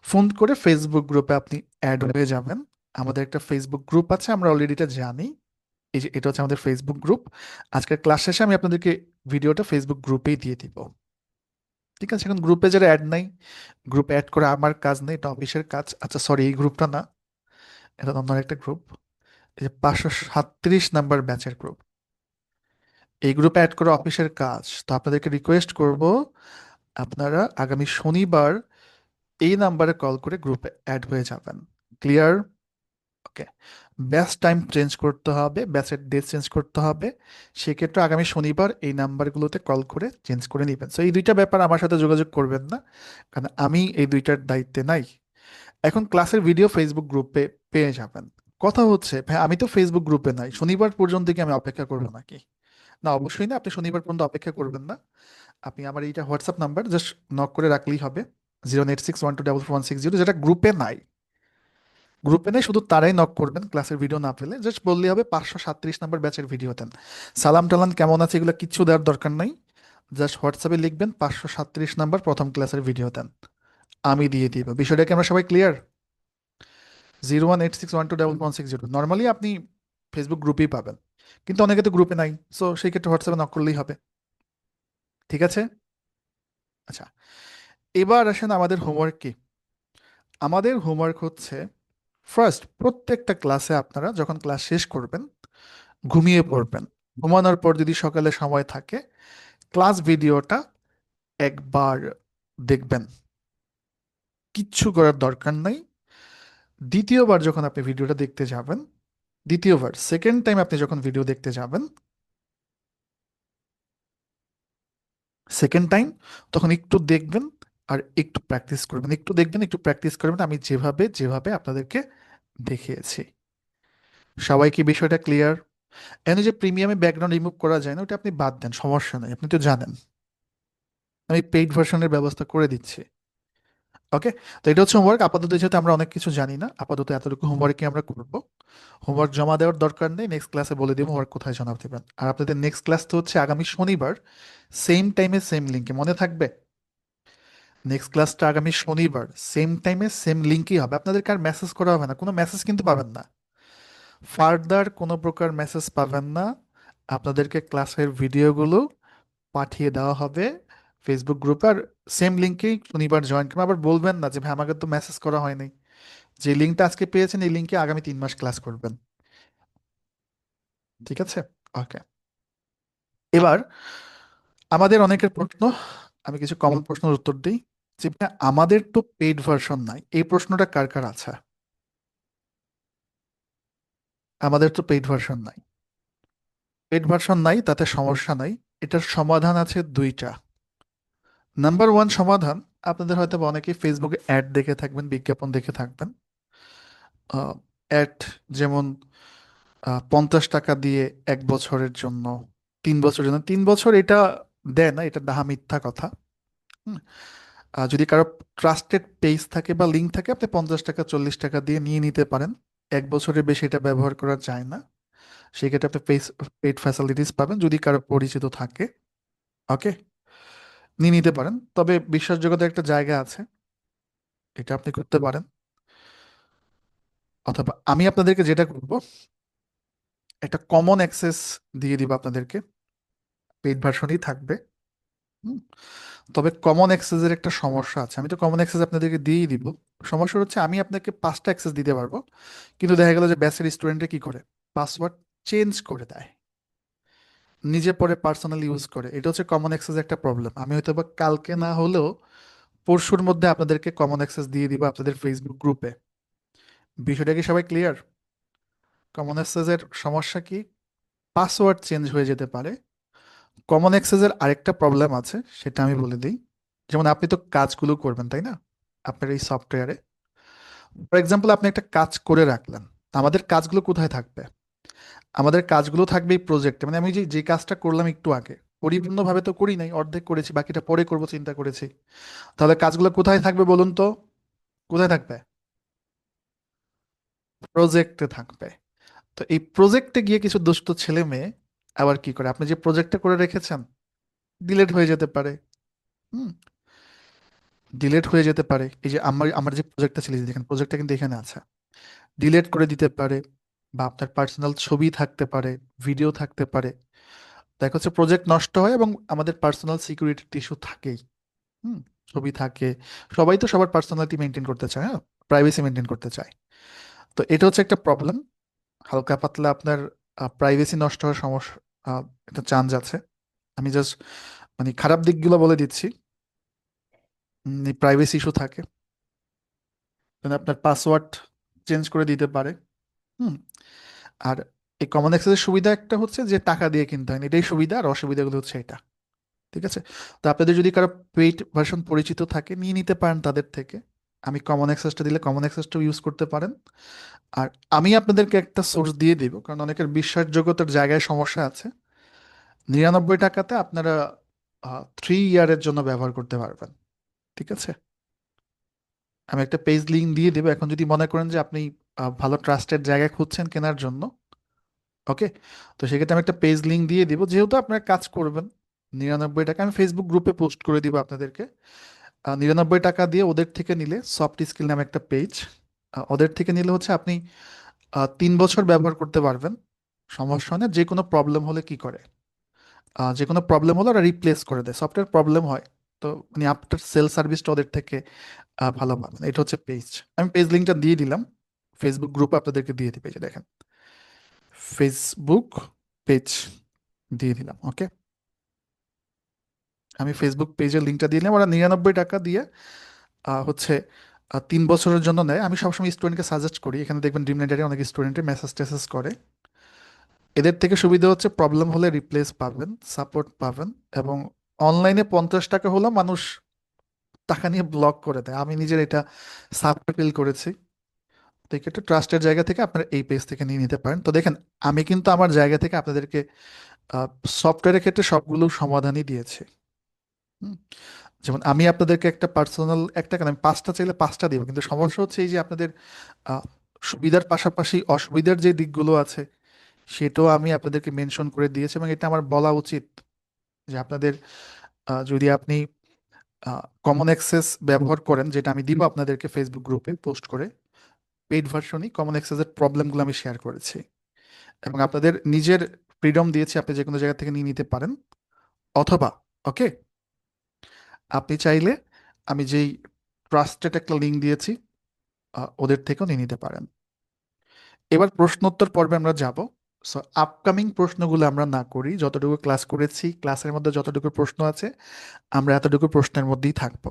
ফোন করে ফেসবুক গ্রুপে আপনি অ্যাড হয়ে যাবেন। আমাদের একটা ফেসবুক গ্রুপ আছে, আমরা অলরেডি এটা জানি। এই যে এটা হচ্ছে আমাদের ফেসবুক গ্রুপ। আজকের ক্লাস শেষে আমি আপনাদেরকে ভিডিওটা ফেসবুক গ্রুপেই দিয়ে দিব। ঠিক আছে, এখন গ্রুপে যারা অ্যাড নাই, গ্রুপে অ্যাড করে আমার কাজ নেই, এটা অফিসের কাজ। আচ্ছা সরি, এই গ্রুপটা না, এটা অন্য একটা গ্রুপ, এই যে 537 নাম্বার ব্যাচের গ্রুপ, এই গ্রুপে অ্যাড করা অফিসের কাজ। তো আপনাদেরকে রিকোয়েস্ট করব, আপনারা আগামী শনিবার এই নাম্বারে কল করে গ্রুপে অ্যাড হয়ে যাবেন। ক্লিয়ার? ওকে। ব্যাচ টাইম চেঞ্জ করতে হবে, ব্যাচের ডেট চেঞ্জ করতে হবে, সেক্ষেত্রে আগামী শনিবার এই নাম্বারগুলোতে কল করে চেঞ্জ করে নেবেন। সো এই দুইটা ব্যাপার আমার সাথে যোগাযোগ করবেন না, কারণ আমি এই দুইটার দায়িত্বে নাই। এখন ক্লাসের ভিডিও ফেসবুক গ্রুপে পেয়ে যাবেন। কথা হচ্ছে ভাই, আমি তো ফেসবুক গ্রুপে নাই, শনিবার পর্যন্ত কি আমি অপেক্ষা করবো নাকি? না, অবশ্যই না, আপনি শনিবার পর্যন্ত অপেক্ষা করবেন না। আপনি আমার এইটা হোয়াটসঅ্যাপ নাম্বার জাস্ট নক করে রাখলেই হবে, 09612446160, যেটা গ্রুপে নাই। গ্রুপে নেই, শুধু তারাই নক করবেন ক্লাসের ভিডিও না পেলে, জাস্ট বললেই হবে 537 নাম্বার ব্যাচের ভিডিও দেন। সালাম টালাম কেমন আছে এগুলো কিচ্ছু দেওয়ার দরকার নাই, জাস্ট হোয়াটসঅ্যাপে লিখবেন 537 নাম্বার প্রথম ক্লাসের ভিডিও দেন, আমি দিয়ে দিব। বিষয়টা কি আমরা সবাই ক্লিয়ার? 01861214460 নর্মালি আপনি ফেসবুক গ্রুপেই পাবেন, কিন্তু অনেকে তো গ্রুপে নাই, সো সেই ক্ষেত্রে হোয়াটসঅ্যাপে নক করলেই হবে। ঠিক আছে? আচ্ছা, এবার আসেন আমাদের হোমওয়ার্ক কি। আমাদের হোমওয়ার্ক হচ্ছে, ফার্স্ট প্রত্যেকটা ক্লাসে আপনারা যখন ক্লাস শেষ করবেন ঘুমিয়ে পড়বেন। ঘুমানোর পর যদি সকালে সময় থাকে ক্লাস ভিডিওটা একবার দেখবেন, কিচ্ছু করার দরকার নাই। দ্বিতীয়বার যখন আপনি ভিডিওটা দেখতে যাবেন, দ্বিতীয়বার সেকেন্ড টাইম আপনি যখন ভিডিও দেখতে যাবেন, সেকেন্ড টাইম তখন একটু দেখবেন আর একটু প্র্যাকটিস করবেন, একটু দেখবেন একটু প্র্যাকটিস করবেন, আমি যেভাবে যেভাবে আপনাদেরকে দেখিয়েছি। সবাই কি বিষয়টা ক্লিয়ার? এখানে যে প্রিমিয়ামে ব্যাকগ্রাউন্ড রিমুভ করা যায় না, ওটা আপনি বাদ দেন, সমস্যা নাই, আপনি তো জানেন আমি পেইড ভার্সনের ব্যবস্থা করে দিচ্ছি। ওকে। তো এটা হচ্ছে হোমওয়ার্ক। আপাতত যেহেতু আমরা অনেক কিছু জানি না, আপাতত এতটুকু হোমওয়ার্কই আমরা করব। হোমওয়ার্ক জমা দেওয়ার দরকার নেই, নেক্সট ক্লাসে বলে দেবো হোমওয়ার্ক কোথায় জমা দেবেন। আর আপনাদের নেক্সট ক্লাস তো হচ্ছে আগামী শনিবার, সেম টাইমে সেম লিঙ্কে, মনে থাকবে? নেক্সট ক্লাসটা আগামী শনিবার সেম টাইমে সেম লিঙ্কই হবে, আপনাদেরকে আর মেসেজ করা হবে না, কোনো মেসেজ কিন্তু পাবেন না, ফার্দার কোনো প্রকার মেসেজ পাবেন না। আপনাদেরকে ক্লাসের ভিডিওগুলো পাঠিয়ে দেওয়া হবে ফেসবুক গ্রুপে, আর সেম লিঙ্কেই শনিবার জয়েন করবেন। আবার বলবেন না যে ভাই আমাকে তো মেসেজ করা হয়নি, যে লিঙ্কটা আজকে পেয়েছেন এই লিঙ্কে আগামী 3 মাস ক্লাস করবেন। ঠিক আছে? ওকে। এবার আমাদের অনেকের প্রশ্ন, আমি কিছু কমন প্রশ্নের উত্তর দিই। যে ভাই, আমাদের তো পেইড ভার্সন নাই, এই প্রশ্নটা কার কার আছে? আমাদের তো পেইড ভার্সন নাই। পেইড ভার্সন নাই তাতে সমস্যা নাই, এটার সমাধান আছে দুইটা। নাম্বার ওয়ান সমাধান, আপনাদের হয়তো বা অনেকেই ফেসবুকে অ্যাড দেখে থাকবেন, বিজ্ঞাপন দেখে থাকবেন। অ্যাড যেমন 50 টাকা দিয়ে 1 বছরের জন্য, 3 বছরের জন্য, 3 বছর এটা দেয় না, এটা ডাহা মিথ্যা কথা। হুম। যদি কারো ট্রাস্টেড পেজ থাকে বা লিঙ্ক থাকে, আপনি 50 টাকা 40 টাকা দিয়ে নিয়ে নিতে পারেন। 1 বছরের বেশি এটা ব্যবহার করা যায় না, সেক্ষেত্রে আপনি পেইড ফ্যাসিলিটিস পাবেন যদি কারো পরিচিত থাকে। ওকে, নিয়ে নিতে পারেন, তবে বিশ্বাসযোগ্যতার একটা জায়গা আছে, এটা আপনি করতে পারেন। অথবা আমি আপনাদেরকে যেটা করব, একটা কমন অ্যাক্সেস দিয়ে দিব আপনাদেরকে, পেইড ভার্সনই থাকবে। হুম। তবে কমন অ্যাক্সেসের একটা সমস্যা আছে, আমি তো কমন অ্যাক্সেস আপনাদেরকে দিয়েই দিব। সমস্যা হচ্ছে আমি আপনাকে 5টা অ্যাক্সেস দিতে পারবো, কিন্তু দেখা গেল যে ব্যাচের স্টুডেন্টরা কি করে, পাসওয়ার্ড চেঞ্জ করে দেয়, নিজে পরে পার্সোনাল ইউজ করে। এটা হচ্ছে কমন অ্যাক্সেস একটা প্রবলেম। আমি হয়তো বা কালকে না হলেও পরশুর মধ্যে আপনাদেরকে কমন অ্যাক্সেস দিয়ে দিব আপনাদের ফেসবুক গ্রুপে। বিষয়টা কি সবাই ক্লিয়ার? কমন অ্যাক্সেসের সমস্যা কি? পাসওয়ার্ড চেঞ্জ হয়ে যেতে পারে। কমন অ্যাক্সেসের আরেকটা প্রবলেম আছে, সেটা আমি বলে দিই। যেমন আপনি তো কাজগুলো করবেন তাই না, আপনার এই সফটওয়্যারে, ফর এক্সাম্পল আপনি একটা কাজ করে রাখলেন, আমাদের কাজগুলো কোথায় থাকবে? আমাদের কাজগুলো থাকবে এই প্রজেক্টে, মানে আমি যে যে কাজটা করলাম একটু আগে, পরিপূর্ণভাবে তো করি নাই, অর্ধেক করেছি, বাকিটা পরে করব চিন্তা করেছি। তাহলে কাজগুলো কোথায় থাকবে বলুন তো? কোথায় থাকবে? প্রজেক্টে থাকবে। তো এই প্রজেক্টে গিয়ে কিছু দুষ্ট ছেলে মেয়ে আবার কি করে, আপনি যে প্রজেক্টটা করে রেখেছেন ডিলেট হয়ে যেতে পারে। হুম। ডিলেট হয়ে যেতে পারে, এই যে আমার আমার যে প্রজেক্টটা ছিল, দেখেন প্রজেক্টটা কিন্তু এখানে আছে, ডিলেট করে দিতে পারে, বা আপনার পার্সোনাল ছবি থাকতে পারে, ভিডিও থাকতে পারে। দেখা হচ্ছে প্রজেক্ট নষ্ট হয় এবং আমাদের পার্সোনাল সিকিউরিটি ইস্যু থাকেই। হুম, ছবি থাকে। সবাই তো সবার পার্সোনালিটি মেনটেন করতে চায়, হ্যাঁ, প্রাইভেসি মেনটেন করতে চায়। তো এটা হচ্ছে একটা প্রবলেম। হালকা পাতলা আপনার প্রাইভেসি নষ্ট হওয়ার সমস্যা, একটা চান্স আছে। আমি জাস্ট মানে খারাপ দিকগুলো বলে দিচ্ছি। প্রাইভেসি ইস্যু থাকে, মানে আপনার পাসওয়ার্ড চেঞ্জ করে দিতে পারে। হুম। আর এই কমন অ্যাক্সেসের সুবিধা একটা হচ্ছে যে টাকা দিয়ে কিনতে হয় না, এটাই সুবিধা। আর অসুবিধাগুলো হচ্ছে এটা। ঠিক আছে। তো আপনাদের যদি কারো পেইড ভার্সন পরিচিত থাকে, নিয়ে নিতে পারেন তাদের থেকে। আমি কমন অ্যাক্সেসটা দিলে কমন অ্যাক্সেসটাও ইউজ করতে পারেন। আর আমি আপনাদেরকে একটা সোর্স দিয়ে দিব, কারণ অনেকের বিশ্বাসযোগ্যতার জায়গায় সমস্যা আছে। 99 টাকাতে আপনারা 3 ইয়ারের জন্য ব্যবহার করতে পারবেন। ঠিক আছে। আমি একটা পেজ লিঙ্ক দিয়ে দেবো এখন, যদি মনে করেন যে আপনি ভালো ট্রাস্টেড জায়গায় খুঁজছেন কেনার জন্য। ওকে। তো সেক্ষেত্রে আমি একটা পেজ লিঙ্ক দিয়ে দিব, যেহেতু আপনারা কাজ করবেন। 99 টাকা আমি ফেসবুক গ্রুপে পোস্ট করে দিব আপনাদেরকে। 99 টাকা দিয়ে ওদের থেকে নিলে সফট স্কিল নামে একটা পেজ। ওদের থেকে নিলে হচ্ছে আপনি 3 বছর ব্যবহার করতে পারবেন। সমস্যা হয় না। যে কোনো প্রবলেম হলে কি করে, যে কোনো প্রবলেম হলে ওরা রিপ্লেস করে দেয়, সফটওয়্যার প্রবলেম হয়। তো মানে আফটার সেল সার্ভিসটা ওদের থেকে ভালো পাবেন। এটা হচ্ছে পেজ। আমি পেজ লিঙ্কটা দিয়ে দিলাম। ফেসবুক গ্রুপে আপনাদেরকে দিয়ে দিই, পেজে দেখেন। ফেসবুক পেজ দিয়ে দিলাম। ওকে। আমি ফেসবুক পেজের লিঙ্কটা দিয়ে দিলাম। ওরা 99 টাকা দিয়ে হচ্ছে 3 বছরের জন্য নেয়। আমি সবসময় স্টুডেন্টকে সাজেস্ট করি, এখানে দেখবেন ড্রিম ল্যান্ডারে অনেক স্টুডেন্টের মেসেজ টেসেজ করে। এদের থেকে সুবিধা হচ্ছে প্রবলেম হলে রিপ্লেস পাবেন, সাপোর্ট পাবেন। এবং অনলাইনে 50 টাকা হলেও মানুষ টাকা নিয়ে ব্লক করে দেয়। আমি নিজের এটা সাফার ফিল করেছি। তো একটা ট্রাস্টের জায়গা থেকে আপনারা এই পেজ থেকে নিয়ে নিতে পারেন। তো দেখেন, আমি কিন্তু আমার জায়গা থেকে আপনাদেরকে সফটওয়্যারের ক্ষেত্রে সবগুলো সমাধানই দিয়েছি। হুম। যেমন আমি আপনাদেরকে একটা পার্সোনাল একটা কেন, আমি 5টা চাইলে 5টা দিব, কিন্তু সমস্যা হচ্ছে এই যে আপনাদের আহ, সুবিধার পাশাপাশি অসুবিধার যে দিকগুলো আছে সেটাও আমি আপনাদেরকে মেনশন করে দিয়েছি। এবং এটা আমার বলা উচিত যে আপনাদের যদি আপনি কমন অ্যাক্সেস ব্যবহার করেন, যেটা আমি দিব আপনাদেরকে ফেসবুক গ্রুপে পোস্ট করে, পেইড ভার্সনই কমন অ্যাক্সেসের প্রবলেমগুলো আমি শেয়ার করেছি। এবং আপনাদের নিজের ফ্রিডম দিয়েছি, আপনি যে কোনো জায়গা থেকে নিয়ে নিতে পারেন। অথবা, ওকে, আপনি চাইলে আমি যেই ট্রাস্টেড একটা লিঙ্ক দিয়েছি ওদের থেকেও নিয়ে নিতে পারেন। এবার প্রশ্নোত্তর পর্বে আমরা যাব। সো আপকামিং প্রশ্নগুলো আমরা না করি, যতটুকু ক্লাস করেছি ক্লাসের মধ্যে যতটুকু প্রশ্ন আছে আমরা এতটুকু প্রশ্নের মধ্যেই থাকবো।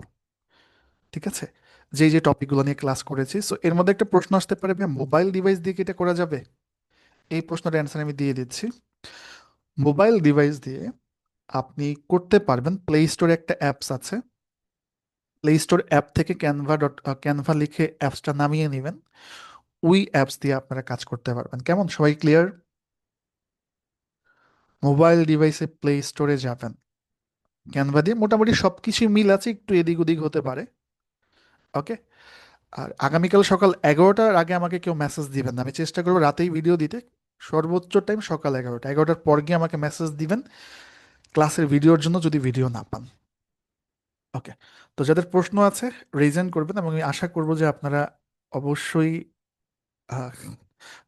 ঠিক আছে। যে যে টপিকগুলো নিয়ে ক্লাস করেছি, সো এর মধ্যে একটা প্রশ্ন আসতে পারে, ভাই মোবাইল ডিভাইস দিয়ে কি এটা করা যাবে? এই প্রশ্নটার অ্যান্সার আমি দিয়ে দিচ্ছি। মোবাইল ডিভাইস দিয়ে আপনি করতে পারবেন। প্লে স্টোরে একটা অ্যাপস আছে। প্লে স্টোর অ্যাপ থেকে ক্যানভা লিখে অ্যাপসটা নামিয়ে নেবেন। ওই অ্যাপস দিয়ে আপনারা কাজ করতে পারবেন। কেমন, সবাই ক্লিয়ার? মোবাইল ডিভাইসে প্লে স্টোরে যাবেন, ক্যানভা দিয়ে মোটামুটি সবকিছু মিল আছে, একটু এদিক ওদিক হতে পারে। ওকে। আর আগামীকাল সকাল 11টার আগে আমাকে কেউ মেসেজ দিবেন না, আমি চেষ্টা করবো রাতেই ভিডিও দিতে। সর্বোচ্চ টাইম সকাল 11টা, 11টার পর গিয়ে আমাকে মেসেজ দিবেন ক্লাসের ভিডিওর জন্য, যদি ভিডিও না পান। ওকে। তো যাদের প্রশ্ন আছে রিজেন করবেন, এবং আমি আশা করব যে আপনারা অবশ্যই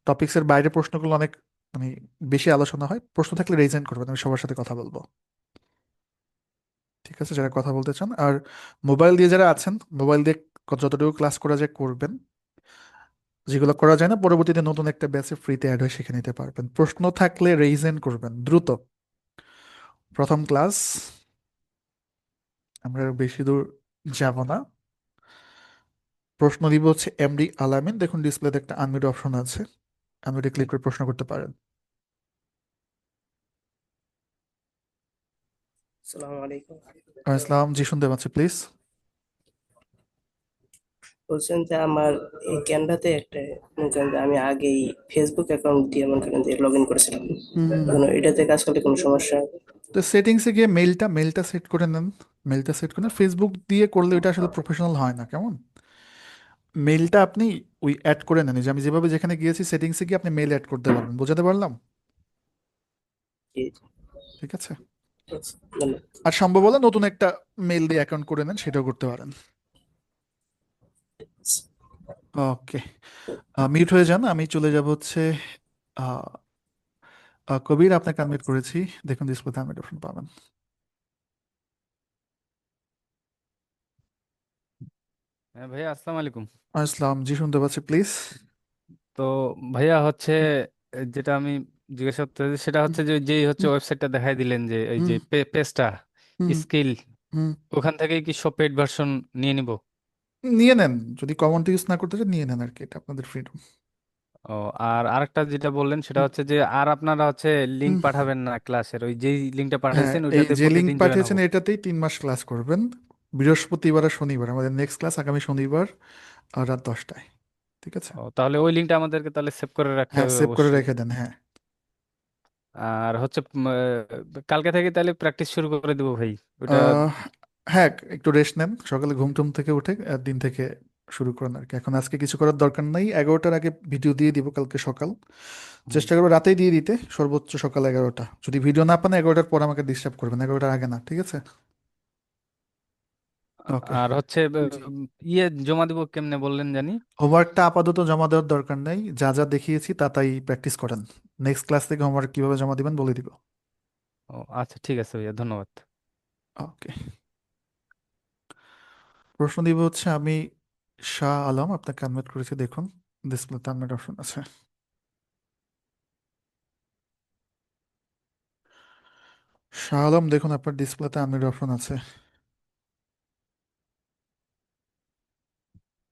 টপিক্সের বাইরে প্রশ্নগুলো অনেক মানে বেশি আলোচনা হয়, প্রশ্ন থাকলে রিজেন করবেন, আমি সবার সাথে কথা বলবো। ঠিক আছে, যারা কথা বলতে চান। আর মোবাইল দিয়ে যারা আছেন, মোবাইল দিয়ে যতটুকু ক্লাস করা যায় করবেন। যেগুলো করা যায় না, পরবর্তীতে নতুন একটা ব্যাচে ফ্রিতে অ্যাড হয়ে শিখে নিতে পারবেন। প্রশ্ন থাকলে রেইজেন করবেন দ্রুত। প্রথম ক্লাস, আমরা আর বেশি দূর যাব না। প্রশ্ন দিব হচ্ছে এমডি আলামিন। দেখুন ডিসপ্লেতে একটা আনমিউট অপশন আছে, আনমিউটে ক্লিক করে প্রশ্ন করতে পারেন। আসসালামু আলাইকুম। ইসলাম, জি শুনতে পাচ্ছি, প্লিজ। বলছেন যে আমার এই ক্যানভাতে একটা মনে করেন যে আমি আগেই ফেসবুক অ্যাকাউন্ট দিয়ে মনে করেন যে লগ ইন করেছিলাম। হুম হুম হুম। এখন এটাতে কাজ করলে কোনো সমস্যা হবে? তো সেটিংসে গিয়ে মেলটা সেট করে নেন। মেলটা সেট করে নেন। ফেসবুক দিয়ে করলে ওটা আসলে প্রফেশনাল হয় না, কেমন। মেলটা আপনি ওই অ্যাড করে নেন, এই যে আমি যেভাবে যেখানে গিয়েছি সেটিংসে গিয়ে আপনি মেল অ্যাড করতে পারবেন। বোঝাতে পারলাম? জি জি, ঠিক আছে। আচ্ছা, ধন্যবাদ। আর সম্ভব হলে নতুন একটা মেল দিয়ে অ্যাকাউন্ট করে নেন, সেটাও করতে পারেন। ওকে। মিউট হয়ে যান, আমি চলে যাব হচ্ছে আহ, কবির, আপনাকে আনমিউট করেছি। দেখুন ডিসপ্লেতে আনমিউট অপশন পাবেন। হ্যাঁ ভাইয়া, আসসালামু আলাইকুম। আসসালাম, জি শুনতে পাচ্ছি, প্লিজ। তো ভাইয়া হচ্ছে যেটা আমি জিজ্ঞাসা করতে চাইছি সেটা হচ্ছে যে যেই হচ্ছে হুম ওয়েবসাইটটা দেখাই দিলেন যে এই হুম যে পেজটা হুম স্কিল, হুম। ওখান থেকে কি সব পেড ভার্সন নিয়ে নিব? নিয়ে নেন, যদি কমনটা ইউজ না করতে চান নিয়ে নেন আর কি, এটা আপনাদের ফ্রিডম। ও, আর আরেকটা যেটা বললেন সেটা হচ্ছে যে আর আপনারা হচ্ছে লিংক হুম। পাঠাবেন না ক্লাসের, ওই যেই লিংকটা হ্যাঁ, পাঠাইছেন এই ওইটাতে যে লিঙ্ক প্রতিদিন জয়েন পাঠিয়েছেন হবো। এটাতেই 3 মাস ক্লাস করবেন। বৃহস্পতিবার আর শনিবার আমাদের নেক্সট ক্লাস, আগামী শনিবার রাত 10টায়। ঠিক আছে। ও, তাহলে ওই লিংকটা আমাদেরকে তাহলে সেভ করে রাখতে হ্যাঁ, হবে সেভ করে অবশ্যই। রেখে দেন, হ্যাঁ। আর হচ্ছে কালকে থেকে তাহলে প্র্যাকটিস শুরু করে দেবো ভাই ওটা। আহ, হ্যাঁ, একটু রেস্ট নেন, সকালে ঘুম টুম থেকে উঠে দিন থেকে শুরু করুন আর কি। এখন আজকে কিছু করার দরকার নাই, 11টার আগে ভিডিও দিয়ে দিব কালকে সকাল। হুম। চেষ্টা করবো রাতেই দিয়ে দিতে, সর্বোচ্চ সকাল 11টা। যদি ভিডিও না পান 11টার পর আমাকে ডিস্টার্ব করবেন, 11টার আগে না, ঠিক আছে? ওকে। আর হচ্ছে জি। ইয়ে জমা দিব কেমনে বললেন জানি। হোমওয়ার্কটা আপাতত জমা দেওয়ার দরকার নেই, যা যা দেখিয়েছি তা তাই প্র্যাকটিস করেন। নেক্সট ক্লাস থেকে হোমওয়ার্ক কিভাবে জমা দিবেন বলে দিব। ও আচ্ছা, ঠিক আছে ভাইয়া, ধন্যবাদ। ওকে। প্রশ্ন দিব হচ্ছে আমি শাহ আলম, আপনাকে আনমিউট করেছি, দেখুন ডিসপ্লেতে আনমিউট অপশন আছে। শাহ আলম, দেখুন আপনার ডিসপ্লেতে আনমিউট অপশন আছে।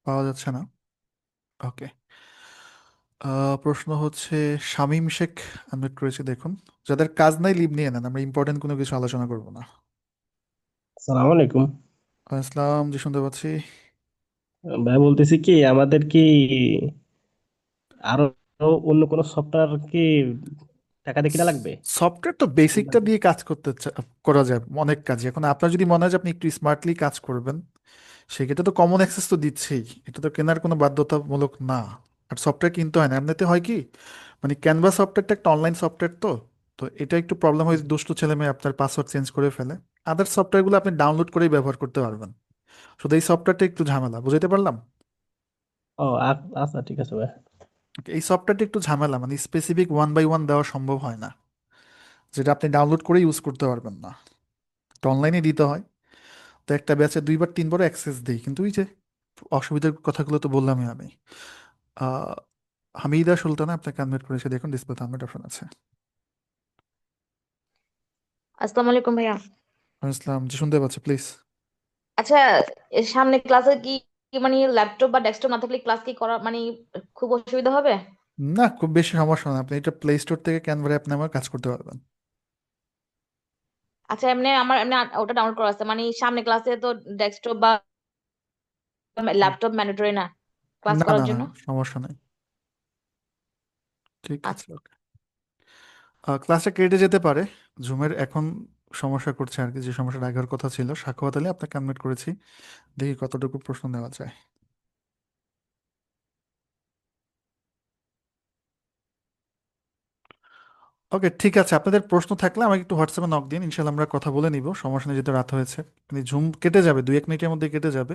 পাওয়া যাচ্ছে না। ওকে। প্রশ্ন হচ্ছে শামীম শেখ, আনমিউট করেছি, দেখুন। যাদের কাজ নাই লিভ নিয়ে নেন, আমরা ইম্পর্টেন্ট কোনো কিছু আলোচনা করবো না। সালাম আলাইকুম। আসসালাম, জি শুনতে পাচ্ছি। ভাই বলতেছি কি আমাদের কি আরো অন্য কোনো সফটওয়্যার কি টাকা দিয়ে কিনা লাগবে? সফটওয়্যার তো বেসিকটা দিয়ে কাজ করা যায় অনেক কাজ। এখন আপনার যদি মনে হয় যে আপনি একটু স্মার্টলি কাজ করবেন, সেক্ষেত্রে তো কমন অ্যাক্সেস তো দিচ্ছেই, এটা তো কেনার কোনো বাধ্যতামূলক না। আর সফটওয়্যার কিনতে হয় না, এমনিতে হয় কি, মানে ক্যানভা সফটওয়্যারটা একটা অনলাইন সফটওয়্যার, তো তো এটা একটু প্রবলেম হয়, দুষ্টু ছেলে মেয়ে আপনার পাসওয়ার্ড চেঞ্জ করে ফেলে। আদার সফটওয়্যারগুলো আপনি ডাউনলোড করেই ব্যবহার করতে পারবেন। শুধু এই সফটওয়্যারটা একটু ঝামেলা, বুঝতে পারলাম? ও আচ্ছা, ঠিক আছে ভাই। Okay, এই সফটওয়্যারটা একটু ঝামেলা, মানে স্পেসিফিক ওয়ান বাই ওয়ান দেওয়া সম্ভব হয় না, যেটা আপনি ডাউনলোড করে ইউজ করতে পারবেন না। তো অনলাইনে দিতে হয়। তো একটা ব্যাচে 2 বার 3 বার অ্যাক্সেস দিই, কিন্তু ওই যে অসুবিধার কথাগুলো তো বললামই আমি। আহ, হামিদা সুলতানা, আপনাকে আনমিউট করেছে, দেখুন ডিসপ্লেতে আনমিউট অপশন আছে। আসসালামু আলাইকুম ভাইয়া। ইসলাম, জি শুনতে পাচ্ছি, প্লিজ। আচ্ছা, এর সামনে ক্লাসে কি কি মানে ল্যাপটপ বা ডেস্কটপ না থাকলে ক্লাস কি করা মানে খুব অসুবিধা হবে? না, খুব বেশি সমস্যা না, আপনি এটা প্লে স্টোর থেকে ক্যানভা অ্যাপ নামে কাজ করতে পারবেন। আচ্ছা, এমনি আমার এমনি ওটা ডাউনলোড করা আছে, মানে সামনে ক্লাসে তো ডেস্কটপ বা হুম। ল্যাপটপ ম্যান্ডেটরি না ক্লাস না না করার না, জন্য? সমস্যা নেই। ঠিক আছে, আচ্ছা। ওকে। ক্লাসটা কেটে যেতে পারে, জুমের এখন সমস্যা করছে আর কি, যে সমস্যাটা আগের কথা ছিল। সাক্ষাৎ আলী, আপনাকে আনমিউট করেছি, দেখি কতটুকু প্রশ্ন নেওয়া যায়। ওকে, ঠিক আছে, আপনাদের প্রশ্ন থাকলে আমাকে একটু হোয়াটসঅ্যাপে নক দিন, ইনশাল্লাহ আমরা কথা বলে নিব, সমস্যা নেই, যেহেতু রাত হয়েছে। মানে ঝুম কেটে যাবে, 2-1 মিনিটের মধ্যে কেটে যাবে।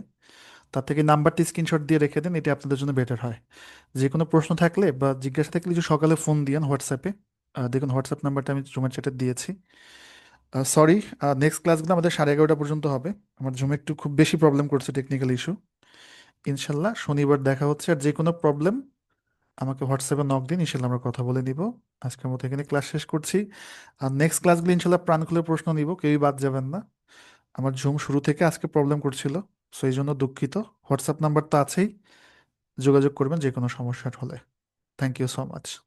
তার থেকে নাম্বারটি স্ক্রিনশট দিয়ে রেখে দিন, এটা আপনাদের জন্য বেটার হয়। যে কোনো প্রশ্ন থাকলে বা জিজ্ঞাসা থাকলে যে সকালে ফোন দিয়েন হোয়াটসঅ্যাপে। দেখুন হোয়াটসঅ্যাপ নাম্বারটা আমি জুমের চ্যাটে দিয়েছি। সরি, নেক্সট ক্লাসগুলো আমাদের 11:30 পর্যন্ত হবে। আমার জুমে একটু খুব বেশি প্রবলেম করছে, টেকনিক্যাল ইস্যু। ইনশাল্লাহ শনিবার দেখা হচ্ছে, আর যে কোনো প্রবলেম আমাকে হোয়াটসঅ্যাপে নক দিন, ইনশাল্লাহ আমরা কথা বলে নিব। আজকের মতো এখানে ক্লাস শেষ করছি। আর নেক্সট ক্লাসগুলো ইনশাল্লাহ প্রাণ খুলে প্রশ্ন নিব, কেউই বাদ যাবেন না। আমার জুম শুরু থেকে আজকে প্রবলেম করছিল, সো এই জন্য দুঃখিত। হোয়াটসঅ্যাপ নাম্বার তো আছেই, যোগাযোগ করবেন যে কোনো সমস্যার হলে। Thank you so much.